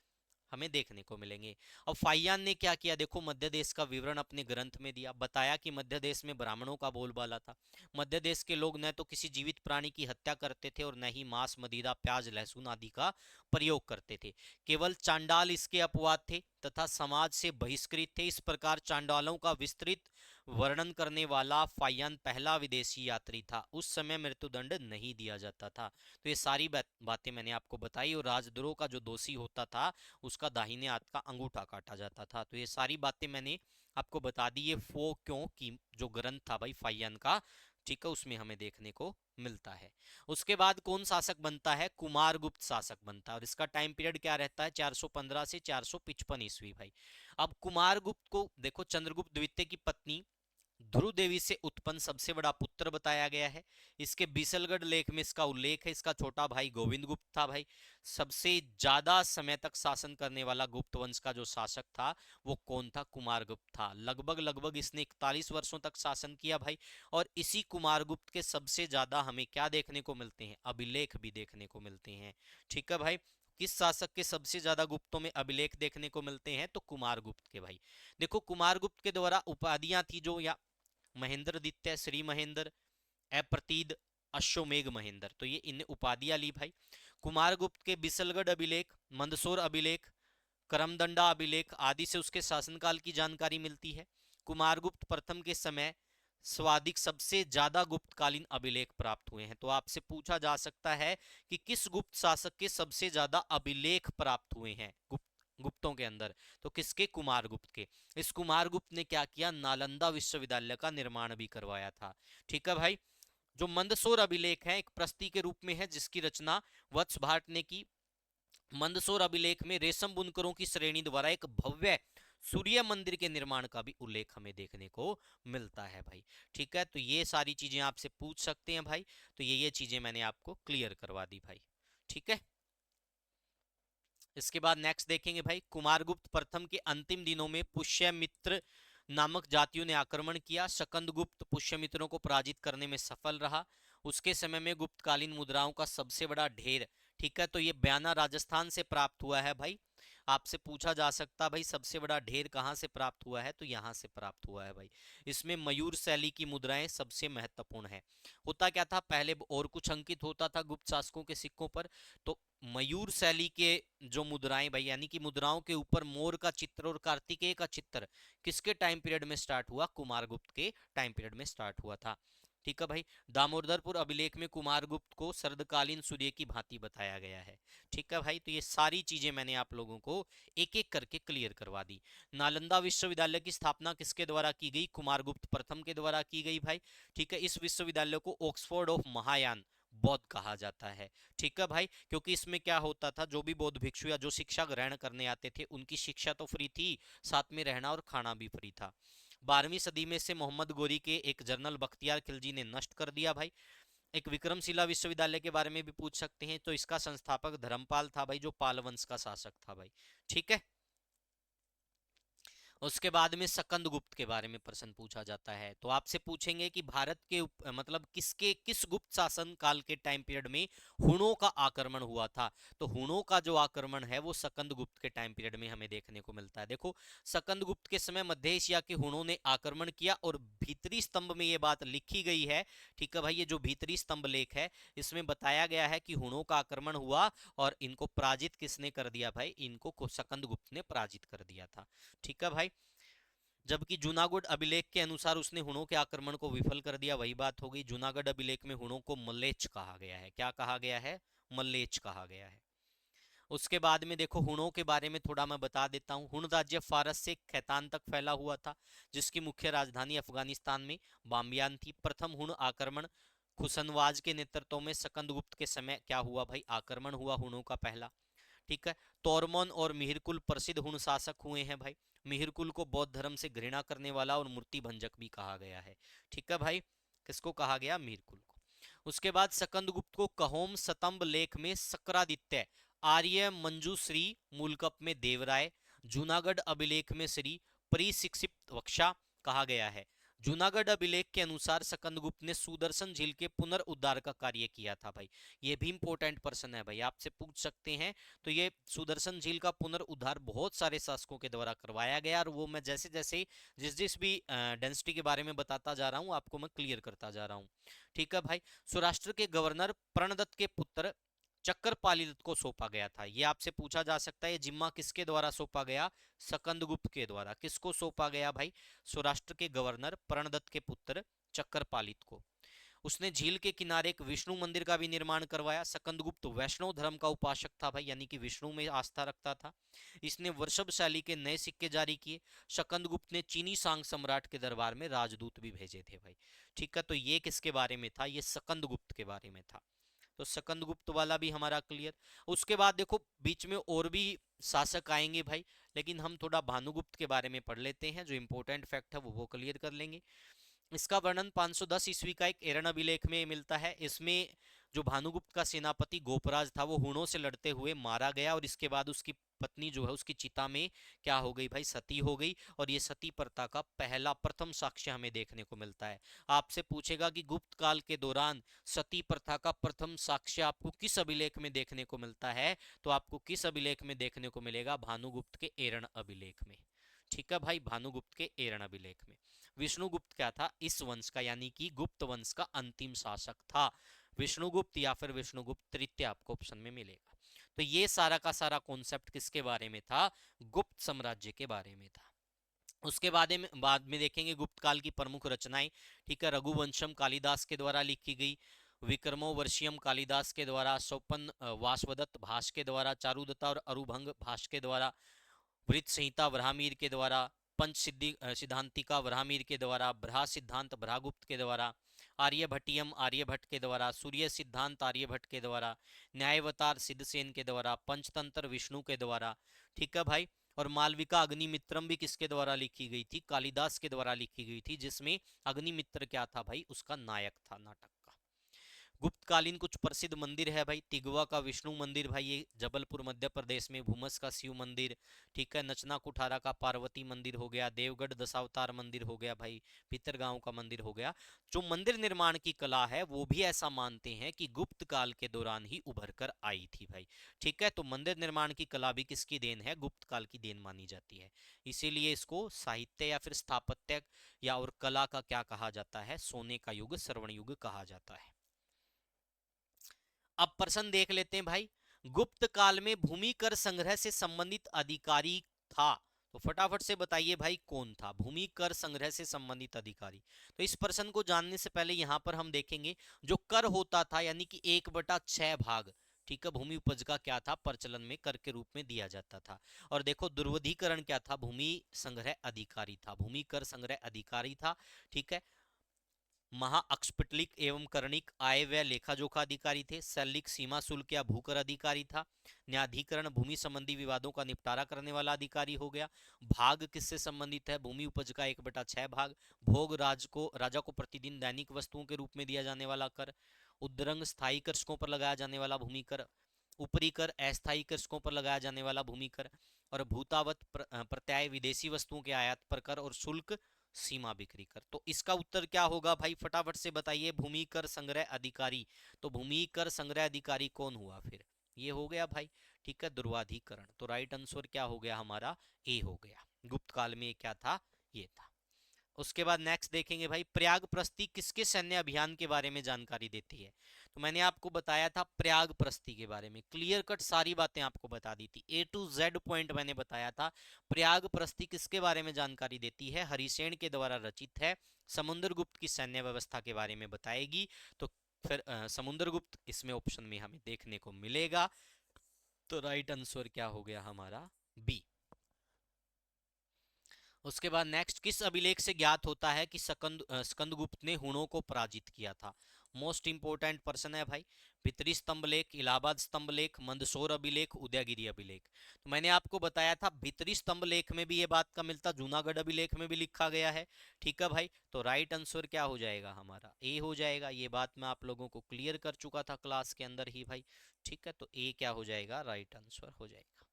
हमें देखने को मिलेंगे। अब फाइयान ने क्या किया, देखो मध्य देश का विवरण अपने ग्रंथ में दिया, बताया कि मध्य देश में ब्राह्मणों का बोलबाला था। मध्य देश के लोग न तो किसी जीवित प्राणी की हत्या करते थे और न ही मांस मदिरा प्याज लहसुन आदि का प्रयोग करते थे। केवल चांडाल इसके अपवाद थे तथा समाज से बहिष्कृत थे। इस प्रकार चांडालों का विस्तृत वर्णन करने वाला फाइयान पहला विदेशी यात्री था। उस समय मृत्युदंड नहीं दिया जाता था। तो ये सारी बातें मैंने आपको बताई। और राजद्रोह का जो दोषी होता था उसका दाहिने हाथ का अंगूठा काटा जाता था। तो ये सारी बातें मैंने आपको बता दी। ये फो क्यों की जो ग्रंथ था भाई फाइयान का, ठीक है, उसमें हमें देखने को मिलता है। उसके बाद कौन शासक बनता है? कुमारगुप्त शासक बनता है। और इसका टाइम पीरियड क्या रहता है? 415 से 455 ईस्वी भाई। अब कुमारगुप्त को देखो चंद्रगुप्त द्वितीय की पत्नी ध्रुव देवी से उत्पन्न सबसे बड़ा पुत्र बताया गया है। इसके बीसलगढ़ लेख में इसका उल्लेख है। इसका छोटा भाई गोविंद गुप्त था भाई। सबसे ज्यादा समय तक शासन करने वाला गुप्त वंश का जो शासक था वो कौन था? कुमारगुप्त था। लगभग लगभग इसने 41 वर्षों तक शासन किया भाई। और इसी कुमारगुप्त के सबसे ज्यादा हमें क्या देखने को मिलते हैं? अभिलेख भी देखने को मिलते हैं। ठीक है भाई, किस शासक के सबसे ज्यादा गुप्तों में अभिलेख देखने को मिलते हैं? तो कुमारगुप्त के भाई। देखो कुमारगुप्त के द्वारा उपाधियां थी जो, या महेंद्रदित्य, श्री महेंद्र, अप्रतीद, अश्वमेघ महेंद्र, तो ये इन्हें उपाधियां ली भाई। कुमारगुप्त के बिसलगढ़ अभिलेख, मंदसौर अभिलेख, करमदंडा अभिलेख आदि से उसके शासनकाल की जानकारी मिलती है। कुमारगुप्त प्रथम के समय स्वादिक सबसे ज्यादा गुप्तकालीन अभिलेख प्राप्त हुए हैं। तो आपसे पूछा जा सकता है कि किस गुप्त शासक के सबसे ज्यादा अभिलेख प्राप्त हुए हैं गुप्तों के अंदर? तो किसके? कुमारगुप्त के। इस कुमारगुप्त ने क्या किया? नालंदा विश्वविद्यालय का निर्माण भी करवाया था। ठीक है भाई। जो मंदसौर अभिलेख है एक प्रस्ती के रूप में है जिसकी रचना वत्स भाट ने की। मंदसौर अभिलेख में रेशम बुनकरों की श्रेणी द्वारा एक भव्य सूर्य मंदिर के निर्माण का भी उल्लेख हमें देखने को मिलता है भाई। ठीक है, तो ये सारी चीजें आपसे पूछ सकते हैं भाई। तो ये चीजें मैंने आपको क्लियर करवा दी भाई। ठीक है, इसके बाद नेक्स्ट देखेंगे भाई, कुमारगुप्त प्रथम के अंतिम दिनों में पुष्यमित्र नामक जातियों ने आक्रमण किया। शकंदगुप्त पुष्यमित्रों को पराजित करने में सफल रहा। उसके समय में गुप्तकालीन मुद्राओं का सबसे बड़ा ढेर, ठीक है, तो ये बयाना राजस्थान से प्राप्त हुआ है भाई। आपसे पूछा जा सकता है भाई सबसे बड़ा ढेर कहाँ से प्राप्त हुआ है? तो यहाँ से प्राप्त हुआ है भाई। इसमें मयूर शैली की मुद्राएं सबसे महत्वपूर्ण है। होता क्या था पहले, और कुछ अंकित होता था गुप्त शासकों के सिक्कों पर, तो मयूर शैली के जो मुद्राएं भाई, यानी कि मुद्राओं के ऊपर मोर का चित्र और कार्तिकेय का चित्र किसके टाइम पीरियड में स्टार्ट हुआ? कुमारगुप्त के टाइम पीरियड में स्टार्ट हुआ था। ठीक है भाई। दामोदरपुर अभिलेख में कुमारगुप्त को शरदकालीन सूर्य की भांति बताया गया है। ठीक है भाई, तो ये सारी चीजें मैंने आप लोगों को एक एक करके क्लियर करवा दी। नालंदा विश्वविद्यालय की स्थापना किसके द्वारा की गई? कुमारगुप्त प्रथम के द्वारा की गई भाई। ठीक है, इस विश्वविद्यालय को ऑक्सफोर्ड ऑफ महायान बौद्ध कहा जाता है। ठीक है भाई, क्योंकि इसमें क्या होता था, जो भी बौद्ध भिक्षु या जो शिक्षा ग्रहण करने आते थे उनकी शिक्षा तो फ्री थी, साथ में रहना और खाना भी फ्री था। 12वीं सदी में से मोहम्मद गोरी के एक जनरल बख्तियार खिलजी ने नष्ट कर दिया भाई। एक विक्रमशिला विश्वविद्यालय के बारे में भी पूछ सकते हैं, तो इसका संस्थापक धर्मपाल था भाई, जो पाल वंश का शासक था भाई। ठीक है, उसके बाद में सकंदगुप्त के बारे में प्रश्न पूछा जाता है। तो आपसे पूछेंगे कि भारत के मतलब किस गुप्त शासन काल के टाइम पीरियड में हुणों का आक्रमण हुआ था? तो हुणों का जो आक्रमण है वो सकंदगुप्त के टाइम पीरियड में हमें देखने को मिलता है। देखो सकंदगुप्त के समय मध्य एशिया के हुणों ने आक्रमण किया और भीतरी स्तंभ में ये बात लिखी गई है। ठीक है भाई, ये जो भीतरी स्तंभ लेख है इसमें बताया गया है कि हुणों का आक्रमण हुआ और इनको पराजित किसने कर दिया भाई? इनको सकंदगुप्त ने पराजित कर दिया था। ठीक है भाई, जबकि जूनागढ़ अभिलेख के अनुसार उसने हुणों के आक्रमण को विफल कर दिया। वही बात हो गई, जूनागढ़ अभिलेख में हुणों को मल्लेच कहा गया है। क्या कहा गया है? मल्लेच कहा गया है। उसके बाद में देखो हुणों के बारे में थोड़ा मैं बता देता हूँ। हुण राज्य फारस से खैतान तक फैला हुआ था, जिसकी मुख्य राजधानी अफगानिस्तान में बामियान थी। प्रथम हुण आक्रमण खुसनवाज के नेतृत्व में सकंदगुप्त के समय क्या हुआ भाई? आक्रमण हुआ हुणों का पहला। ठीक है। तोरमन और मिहिरकुल प्रसिद्ध हुण शासक हुए हैं भाई। मिहिरकुल को बौद्ध धर्म से घृणा करने वाला और मूर्ति भंजक भी कहा गया है। ठीक है भाई, किसको कहा गया? मिहिरकुल को। उसके बाद सकंदगुप्त को कहोम स्तंभ लेख में सक्रादित्य, आर्य मंजूश्री मूलकप में देवराय, जूनागढ़ अभिलेख में श्री परिशिक्षित वक्षा कहा गया है। जूनागढ़ अभिलेख के अनुसार सकंदगुप्त ने सुदर्शन झील के पुनर्उद्धार का कार्य किया था भाई। ये भी इंपॉर्टेंट पर्सन है भाई, आपसे पूछ सकते हैं। तो ये सुदर्शन झील का पुनर्उद्धार बहुत सारे शासकों के द्वारा करवाया गया, और वो मैं जैसे जैसे जिस जिस भी डेंसिटी के बारे में बताता जा रहा हूँ आपको मैं क्लियर करता जा रहा हूँ। ठीक है भाई। सौराष्ट्र के गवर्नर प्रणदत्त के पुत्र चक्रपालिदत्त को सौंपा गया था। ये आपसे पूछा जा सकता है, ये जिम्मा किसके द्वारा सौंपा गया? सकंदगुप्त के द्वारा। किसको सौंपा गया भाई? सौराष्ट्र के गवर्नर प्रणदत्त के पुत्र चक्रपालित को। उसने झील के किनारे एक विष्णु मंदिर का भी निर्माण करवाया। सकंदगुप्त वैष्णव धर्म का उपासक था भाई, यानी कि विष्णु में आस्था रखता था। इसने वृषभ शैली के नए सिक्के जारी किए। सकंदगुप्त ने चीनी सांग सम्राट के दरबार में राजदूत भी भेजे थे भाई। ठीक है, तो ये किसके बारे में था? ये सकंदगुप्त के बारे में था। तो सकंदगुप्त वाला भी हमारा क्लियर। उसके बाद देखो बीच में और भी शासक आएंगे भाई, लेकिन हम थोड़ा भानुगुप्त के बारे में पढ़ लेते हैं। जो इंपॉर्टेंट फैक्ट है वो क्लियर कर लेंगे। इसका वर्णन 510 ईस्वी का एक एरन अभिलेख में मिलता है। इसमें जो भानुगुप्त का सेनापति गोपराज था वो हुणों से लड़ते हुए मारा गया, और इसके बाद उसकी पत्नी जो है उसकी चिता में क्या हो गई भाई? सती हो गई। और ये सती प्रथा का पहला प्रथम साक्ष्य हमें देखने को मिलता है। आपसे पूछेगा कि गुप्त काल के दौरान सती प्रथा का प्रथम साक्ष्य आपको किस अभिलेख में देखने को मिलता है? तो आपको किस अभिलेख में देखने को मिलेगा? भानुगुप्त के एरन अभिलेख में। ठीक है भाई, भानुगुप्त के एरन अभिलेख में। विष्णुगुप्त क्या था? इस वंश का, यानी कि गुप्त वंश का अंतिम शासक था। विष्णुगुप्त या फिर विष्णुगुप्त तृतीय आपको ऑप्शन में मिलेगा। तो ये सारा का सारा कॉन्सेप्ट किसके बारे में था? गुप्त साम्राज्य के बारे में था। उसके बाद में देखेंगे गुप्त काल की प्रमुख रचनाएं। ठीक है, रघुवंशम कालिदास के द्वारा लिखी गई, विक्रमो वर्षियम कालिदास के द्वारा, सोपन वासवदत्त भाष के द्वारा, चारुदत्ता और अरुभंग भाष के द्वारा, वृत संहिता वराहमिहिर के द्वारा, पंच सिद्धांतिका वराहमिहिर के द्वारा, ब्रहा सिद्धांत ब्रहागुप्त के द्वारा, आर्यभट्टियम आर्यभट्ट के द्वारा, सूर्य सिद्धांत आर्यभट्ट के द्वारा, न्यायावतार सिद्धसेन के द्वारा, पंचतंत्र विष्णु के द्वारा। ठीक है भाई। और मालविका अग्निमित्रम भी किसके द्वारा लिखी गई थी? कालिदास के द्वारा लिखी गई थी, जिसमें अग्निमित्र क्या था भाई? उसका नायक था नाटक का। गुप्तकालीन कुछ प्रसिद्ध मंदिर है भाई। तिगवा का विष्णु मंदिर भाई, ये जबलपुर मध्य प्रदेश में। भूमस का शिव मंदिर। ठीक है। नचना कुठारा का पार्वती मंदिर हो गया। देवगढ़ दशावतार मंदिर हो गया भाई। भितरगांव का मंदिर हो गया। जो मंदिर निर्माण की कला है वो भी ऐसा मानते हैं कि गुप्त काल के दौरान ही उभर कर आई थी भाई। ठीक है, तो मंदिर निर्माण की कला भी किसकी देन है? गुप्त काल की देन मानी जाती है। इसीलिए इसको साहित्य या फिर स्थापत्य या और कला का क्या कहा जाता है? सोने का युग, स्वर्ण युग कहा जाता है। अब प्रश्न देख लेते हैं भाई। गुप्त काल में भूमि कर संग्रह से संबंधित अधिकारी था, तो फटाफट से बताइए भाई कौन था भूमि कर संग्रह से संबंधित अधिकारी? तो इस प्रश्न को जानने से पहले यहां पर हम देखेंगे जो कर होता था, यानी कि 1/6 भाग। ठीक है, भूमि उपज का क्या था? प्रचलन में कर के रूप में दिया जाता था। और देखो दुर्वधीकरण क्या था? भूमि संग्रह अधिकारी था, भूमि कर संग्रह अधिकारी था। ठीक है। महाअक्षपिटलिक एवं कर्णिक आय व्यय लेखा जोखा अधिकारी थे। सैलिक सीमा शुल्क या भूकर अधिकारी था। न्यायाधिकरण भूमि संबंधी विवादों का निपटारा करने वाला अधिकारी हो गया। भाग किससे संबंधित है? भूमि उपज का 1/6 भाग। भोग राजा को प्रतिदिन दैनिक वस्तुओं के रूप में दिया जाने वाला कर। उद्रंग स्थायी कृषकों पर लगाया जाने वाला भूमि कर। ऊपरी कर अस्थायी कृषकों पर लगाया जाने वाला भूमि कर। और भूतावत प्रत्याय विदेशी वस्तुओं के आयात पर कर। और शुल्क सीमा बिक्री कर। तो इसका उत्तर क्या होगा भाई? फटाफट से बताइए। भूमि कर संग्रह अधिकारी। तो भूमि कर संग्रह अधिकारी कौन हुआ फिर? ये हो गया भाई। ठीक है, दुर्वाधिकरण। तो राइट आंसर क्या हो गया हमारा? ए हो गया। गुप्त काल में क्या था? ये था। उसके बाद नेक्स्ट देखेंगे भाई, प्रयाग प्रस्ती किसके सैन्य अभियान के बारे में जानकारी देती है? तो तो मैंने आपको बताया था प्रयाग प्रस्ती के बारे में, क्लियर कट सारी बातें आपको बता दी थी, ए टू जेड पॉइंट मैंने बताया था। प्रयाग प्रस्ती किसके बारे में जानकारी देती है? हरिसेन के द्वारा रचित है, समुद्रगुप्त की सैन्य व्यवस्था के बारे में बताएगी। तो फिर समुद्रगुप्त इसमें ऑप्शन में हमें देखने को मिलेगा। तो राइट आंसर क्या हो गया हमारा? बी। उसके बाद नेक्स्ट, किस अभिलेख से ज्ञात होता है कि स्कंदगुप्त ने हुणों को पराजित किया था? मोस्ट इंपोर्टेंट पर्सन है भाई। पितरी स्तंभ लेख, इलाहाबाद स्तंभ लेख, मंदसौर अभिलेख, उदयगिरी अभिलेख। तो मैंने आपको बताया था भित्री स्तंभ लेख में भी ये बात का मिलता, जूनागढ़ अभिलेख में भी लिखा गया है। ठीक है भाई, तो राइट आंसर क्या हो जाएगा हमारा? ए हो जाएगा। ये बात मैं आप लोगों को क्लियर कर चुका था क्लास के अंदर ही भाई। ठीक है, तो ए क्या हो जाएगा? राइट आंसर हो जाएगा।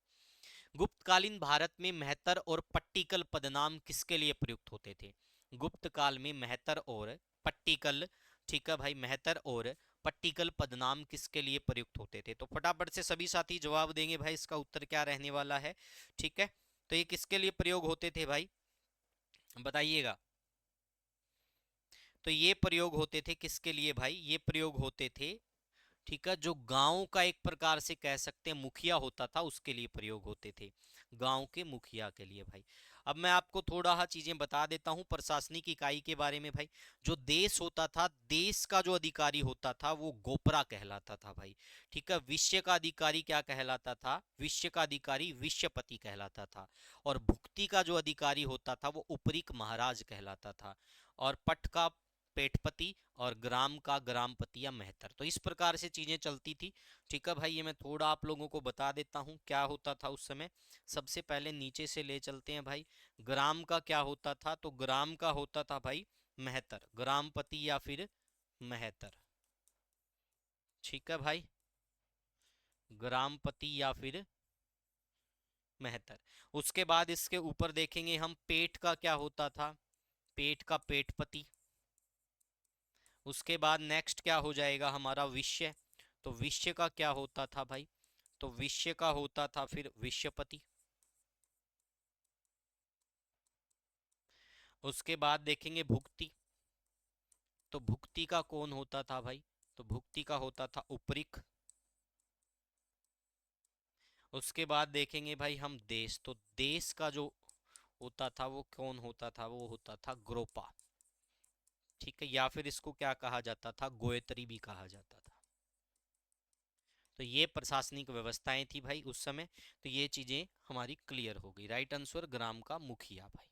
गुप्तकालीन भारत में मेहतर और पट्टिकल पदनाम किसके लिए प्रयुक्त होते थे? गुप्त काल में मेहतर और पट्टिकल, ठीक है भाई, मेहतर और पट्टिकल पदनाम किसके लिए प्रयुक्त होते थे? तो फटाफट से सभी साथी जवाब देंगे भाई, इसका उत्तर क्या रहने वाला है। ठीक है, तो ये किसके लिए प्रयोग होते थे भाई, बताइएगा। तो ये प्रयोग होते थे किसके लिए भाई? ये प्रयोग होते थे, ठीक है, जो गांव का एक प्रकार से कह सकते हैं मुखिया होता था, उसके लिए प्रयोग होते थे, गांव के मुखिया के लिए भाई। अब मैं आपको थोड़ा सा चीजें बता देता हूं प्रशासनिक इकाई के बारे में भाई। जो देश होता था, देश का जो अधिकारी होता था वो गोपरा कहलाता था भाई। ठीक है, विषय का अधिकारी क्या कहलाता था? विषय का अधिकारी विषयपति कहलाता था। और भुक्ति का जो अधिकारी होता था वो उपरीक महाराज कहलाता था। और पट का पेटपति, और ग्राम का ग्रामपति या मेहतर। तो इस प्रकार से चीजें चलती थी। ठीक है भाई, ये मैं थोड़ा आप लोगों को बता देता हूं क्या होता था उस समय। सबसे पहले नीचे से ले चलते हैं भाई। ग्राम का क्या होता था? तो ग्राम का होता था भाई मेहतर, ग्रामपति या फिर मेहतर। ठीक है भाई, ग्रामपति या फिर मेहतर। उसके बाद इसके ऊपर देखेंगे हम, पेट का क्या होता था? पेट का पेटपति। उसके बाद नेक्स्ट क्या हो जाएगा हमारा? विषय। तो विषय का क्या होता था भाई? तो विषय का होता था फिर विषयपति। उसके बाद देखेंगे भुक्ति। तो भुक्ति का कौन होता था भाई? तो भुक्ति का होता था उपरिक। उसके बाद देखेंगे भाई हम देश। तो देश का जो होता था वो कौन होता था? वो होता था ग्रोपा। ठीक है, या फिर इसको क्या कहा जाता था? गोयत्री भी कहा जाता था। तो ये प्रशासनिक व्यवस्थाएं थी भाई उस समय। तो ये चीजें हमारी क्लियर हो गई। राइट आंसर ग्राम का मुखिया भाई।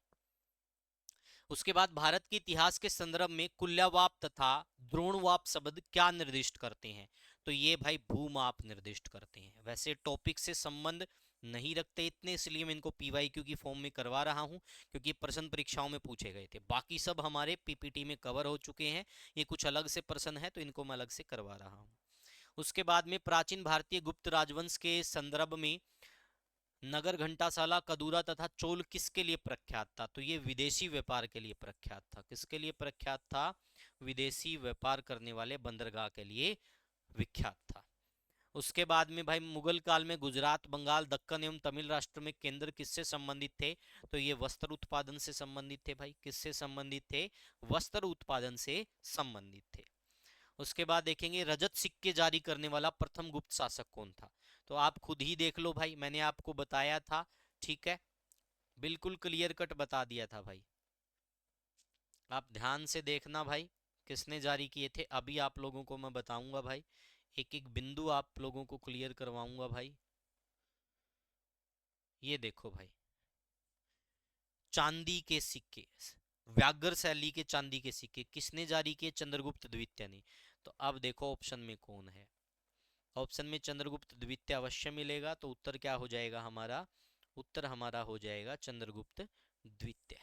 उसके बाद भारत के इतिहास के संदर्भ में कुल्यवाप तथा द्रोणवाप शब्द क्या निर्दिष्ट करते हैं? तो ये भाई भूमाप निर्दिष्ट करते हैं। वैसे टॉपिक से संबंध नहीं रखते इतने, इसलिए मैं इनको पीवाईक्यू की फॉर्म में करवा रहा हूं, क्योंकि प्रश्न परीक्षाओं में पूछे गए थे। बाकी सब हमारे पीपीटी में कवर हो चुके हैं, ये कुछ अलग से प्रश्न है तो इनको मैं अलग से करवा रहा हूं। उसके बाद में प्राचीन भारतीय गुप्त राजवंश के संदर्भ में नगर घंटाशाला, कदूरा तथा चोल किसके लिए प्रख्यात था? तो ये विदेशी व्यापार के लिए प्रख्यात था। किसके लिए प्रख्यात था? विदेशी व्यापार करने वाले बंदरगाह के लिए विख्यात था। उसके बाद में भाई मुगल काल में गुजरात, बंगाल, दक्कन एवं तमिल राष्ट्र में केंद्र किससे संबंधित थे? तो ये वस्त्र उत्पादन से संबंधित थे भाई। किससे संबंधित थे? वस्त्र उत्पादन से संबंधित थे। उसके बाद देखेंगे रजत सिक्के जारी करने वाला प्रथम गुप्त शासक कौन था? तो आप खुद ही देख लो भाई, मैंने आपको बताया था। ठीक है, बिल्कुल क्लियर कट बता दिया था भाई। आप ध्यान से देखना भाई, किसने जारी किए थे। अभी आप लोगों को मैं बताऊंगा भाई, एक एक बिंदु आप लोगों को क्लियर करवाऊंगा भाई। ये देखो भाई, चांदी के सिक्के, व्याघ्र शैली के चांदी के सिक्के किसने जारी किए? चंद्रगुप्त द्वितीय ने। तो अब देखो ऑप्शन में कौन है। ऑप्शन में चंद्रगुप्त द्वितीय अवश्य मिलेगा, तो उत्तर क्या हो जाएगा हमारा? उत्तर हमारा हो जाएगा चंद्रगुप्त द्वितीय।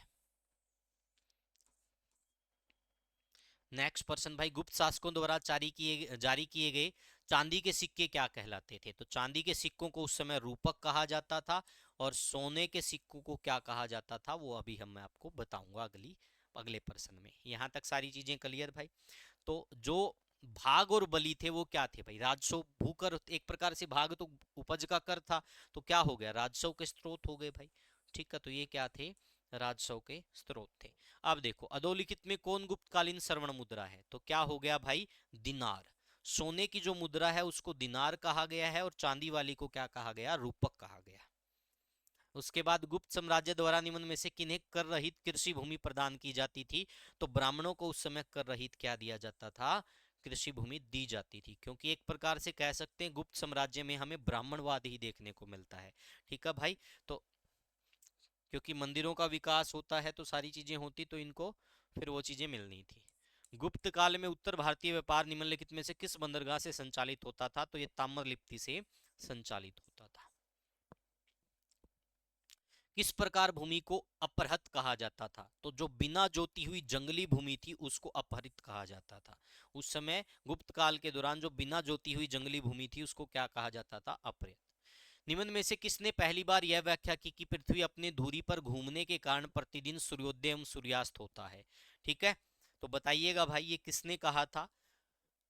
नेक्स्ट पर्सन भाई, गुप्त शासकों द्वारा जारी किए गए चांदी के सिक्के क्या कहलाते थे? तो चांदी के सिक्कों को उस समय रूपक कहा जाता था, और सोने के सिक्कों को क्या कहा जाता था वो अभी मैं आपको बताऊंगा अगले पर्सन में। यहां तक सारी चीजें क्लियर भाई। तो जो भाग और बलि थे वो क्या थे भाई? राजस्व, भूकर, एक प्रकार से भाग तो उपज का कर था, तो क्या हो गया? राजस्व के स्रोत हो गए भाई। ठीक है, तो ये क्या थे? राजस्व के स्रोत थे। अब देखो अधोलिखित में कौन गुप्तकालीन स्वर्ण मुद्रा है? तो क्या हो गया भाई? दिनार। सोने की जो मुद्रा है उसको दिनार कहा गया है, और चांदी वाली को क्या कहा गया, रूपक कहा गया। उसके बाद गुप्त साम्राज्य द्वारा निम्न में से किन्हें कर रहित कृषि भूमि प्रदान की जाती थी? तो ब्राह्मणों को उस समय कर रहित क्या दिया जाता था, कृषि भूमि दी जाती थी। क्योंकि एक प्रकार से कह सकते हैं गुप्त साम्राज्य में हमें ब्राह्मणवाद ही देखने को मिलता है। ठीक है भाई, तो क्योंकि मंदिरों का विकास होता है तो सारी चीजें होती, तो इनको फिर वो चीजें मिलनी थी। गुप्त काल में उत्तर भारतीय व्यापार निम्नलिखित में से किस बंदरगाह से संचालित होता था? तो ये ताम्रलिप्ति से संचालित होता था। किस प्रकार भूमि को अपहृत कहा जाता था? तो जो बिना जोती हुई जंगली भूमि थी उसको अपहरित कहा जाता था। उस समय गुप्त काल के दौरान जो बिना जोती हुई जंगली भूमि थी उसको क्या कहा जाता था, अपहृत। निम्न में से किसने पहली बार यह व्याख्या की कि पृथ्वी अपने धुरी पर घूमने के कारण प्रतिदिन सूर्योदय एवं सूर्यास्त होता है? ठीक है, तो बताइएगा भाई ये किसने कहा था?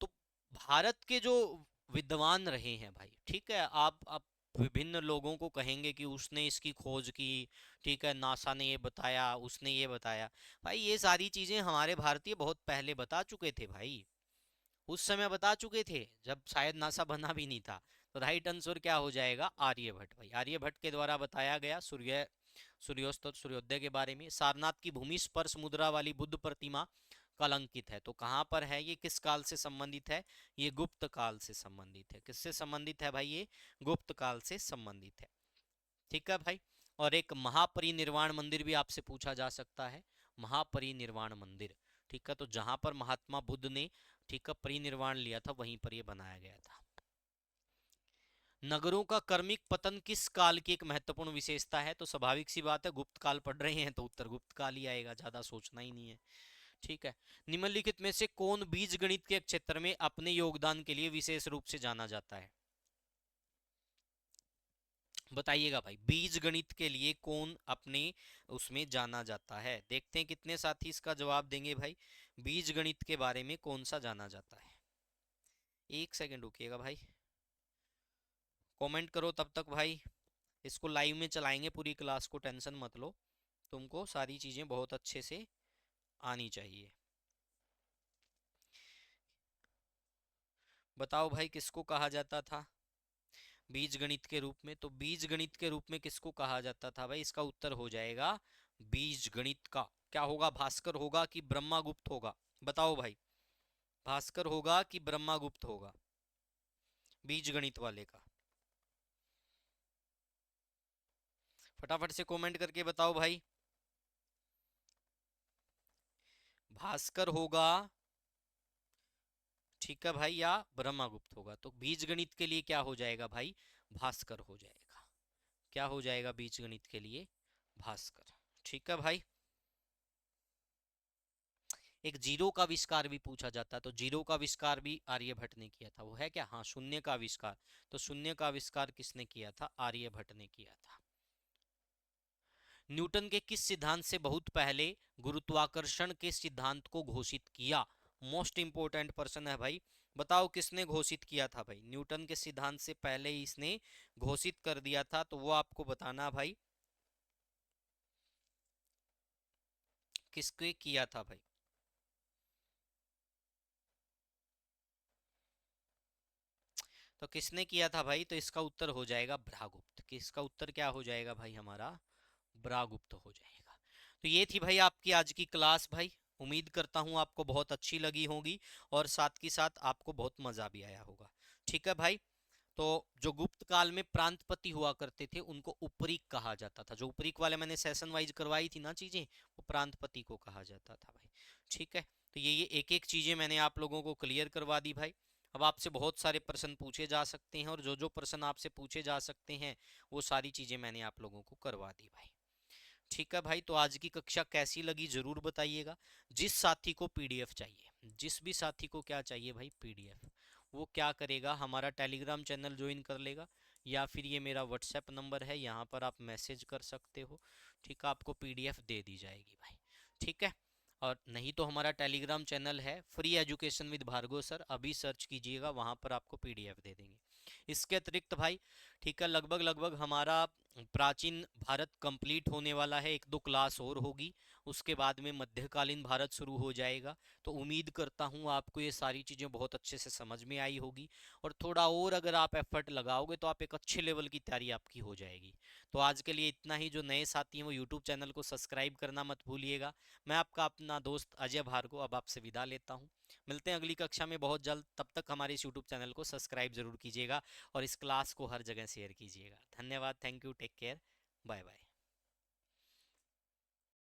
तो भारत के जो विद्वान रहे हैं भाई, ठीक है, आप विभिन्न लोगों को कहेंगे कि उसने इसकी खोज की, ठीक है, नासा ने ये बताया, उसने ये बताया। भाई ये सारी चीजें हमारे भारतीय बहुत पहले बता चुके थे भाई, उस समय बता चुके थे जब शायद नासा बना भी नहीं था। तो राइट आंसर क्या हो जाएगा, आर्यभट्ट। भाई आर्यभट्ट के द्वारा बताया गया सूर्योस्त और सूर्योदय के बारे में। सारनाथ की भूमि स्पर्श मुद्रा वाली बुद्ध प्रतिमा कलंकित है, तो कहाँ पर है ये, किस काल से संबंधित है? ये गुप्त काल से संबंधित है। किससे संबंधित है भाई, ये गुप्त काल से संबंधित है। ठीक है भाई, और एक महापरिनिर्वाण मंदिर भी आपसे पूछा जा सकता है, महापरिनिर्वाण मंदिर। ठीक है, तो जहां पर महात्मा बुद्ध ने, ठीक है, परिनिर्वाण लिया था वहीं पर यह बनाया गया था। नगरों का क्रमिक पतन किस काल की एक महत्वपूर्ण विशेषता है? तो स्वाभाविक सी बात है, गुप्त काल पढ़ रहे हैं तो उत्तर गुप्त काल ही आएगा, ज्यादा सोचना ही नहीं है। ठीक है, निम्नलिखित में से कौन बीज गणित के क्षेत्र में अपने योगदान के लिए विशेष रूप से जाना जाता है? बताइएगा भाई, बीज गणित के लिए कौन अपने उसमें जाना जाता है? देखते हैं कितने साथी इसका जवाब देंगे भाई, बीज गणित के बारे में कौन सा जाना जाता है। एक सेकंड रुकिएगा भाई, कमेंट करो तब तक भाई। इसको लाइव में चलाएंगे पूरी क्लास को, टेंशन मत लो, तुमको सारी चीजें बहुत अच्छे से आनी चाहिए। बताओ भाई किसको कहा जाता था बीज गणित के रूप में? तो बीज गणित के रूप में किसको कहा जाता था भाई? इसका उत्तर हो जाएगा बीज गणित का क्या होगा, भास्कर होगा कि ब्रह्मागुप्त होगा? बताओ भाई, भास्कर होगा कि ब्रह्मागुप्त होगा बीज गणित वाले का? फटाफट से कमेंट करके बताओ भाई, भास्कर होगा, ठीक है भाई, या ब्रह्मागुप्त होगा? तो बीज गणित के लिए क्या हो जाएगा भाई, भास्कर हो जाएगा। क्या हो जाएगा बीज गणित के लिए, भास्कर। ठीक है भाई, एक जीरो का आविष्कार भी पूछा जाता है, तो जीरो का आविष्कार भी आर्यभट्ट ने किया था, वो है क्या, हाँ, शून्य का आविष्कार। तो शून्य का आविष्कार किसने किया था, आर्यभट्ट ने किया था। न्यूटन के किस सिद्धांत से बहुत पहले गुरुत्वाकर्षण के सिद्धांत को घोषित किया? मोस्ट इंपोर्टेंट पर्सन है भाई, बताओ किसने घोषित किया था भाई? न्यूटन के सिद्धांत से पहले ही इसने घोषित कर दिया था, तो वो आपको बताना भाई किसके किया था भाई। तो किसने किया था भाई? तो इसका उत्तर हो जाएगा ब्रह्मगुप्त। किसका उत्तर क्या हो जाएगा भाई हमारा, ब्रह्मगुप्त हो जाएगा। तो ये थी भाई आपकी आज की क्लास भाई, उम्मीद करता हूँ आपको बहुत अच्छी लगी होगी और साथ ही साथ आपको बहुत मजा भी आया होगा। ठीक है भाई, तो जो गुप्त काल में प्रांतपति हुआ करते थे उनको उपरीक कहा जाता था। जो उपरीक वाले मैंने सेशन वाइज करवाई थी ना चीजें, वो प्रांतपति को कहा जाता था भाई। ठीक है, तो ये एक एक चीजें मैंने आप लोगों को क्लियर करवा दी भाई। अब आपसे बहुत सारे प्रश्न पूछे जा सकते हैं, और जो जो प्रश्न आपसे पूछे जा सकते हैं वो सारी चीजें मैंने आप लोगों को करवा दी भाई। ठीक है भाई, तो आज की कक्षा कैसी लगी जरूर बताइएगा। जिस साथी को पीडीएफ चाहिए, जिस भी साथी को क्या चाहिए भाई, पीडीएफ, वो क्या करेगा, हमारा टेलीग्राम चैनल ज्वाइन कर लेगा, या फिर ये मेरा व्हाट्सएप नंबर है, यहाँ पर आप मैसेज कर सकते हो। ठीक है, आपको पीडीएफ दे दी जाएगी भाई। ठीक है, और नहीं तो हमारा टेलीग्राम चैनल है free education with Bhargav sir, अभी सर्च कीजिएगा, वहाँ पर आपको पीडीएफ दे देंगे। इसके अतिरिक्त भाई, ठीक है, लगभग लगभग हमारा प्राचीन भारत कंप्लीट होने वाला है, एक दो क्लास और होगी, उसके बाद में मध्यकालीन भारत शुरू हो जाएगा। तो उम्मीद करता हूँ आपको ये सारी चीज़ें बहुत अच्छे से समझ में आई होगी, और थोड़ा और अगर आप एफर्ट लगाओगे तो आप एक अच्छे लेवल की तैयारी आपकी हो जाएगी। तो आज के लिए इतना ही। जो नए साथी हैं वो यूट्यूब चैनल को सब्सक्राइब करना मत भूलिएगा। मैं आपका अपना दोस्त अजय भार्गव अब आपसे विदा लेता हूँ। मिलते हैं अगली कक्षा में बहुत जल्द। तब तक हमारे इस यूट्यूब चैनल को सब्सक्राइब जरूर कीजिएगा और इस क्लास को हर जगह शेयर कीजिएगा। धन्यवाद, thank you, take care, bye bye.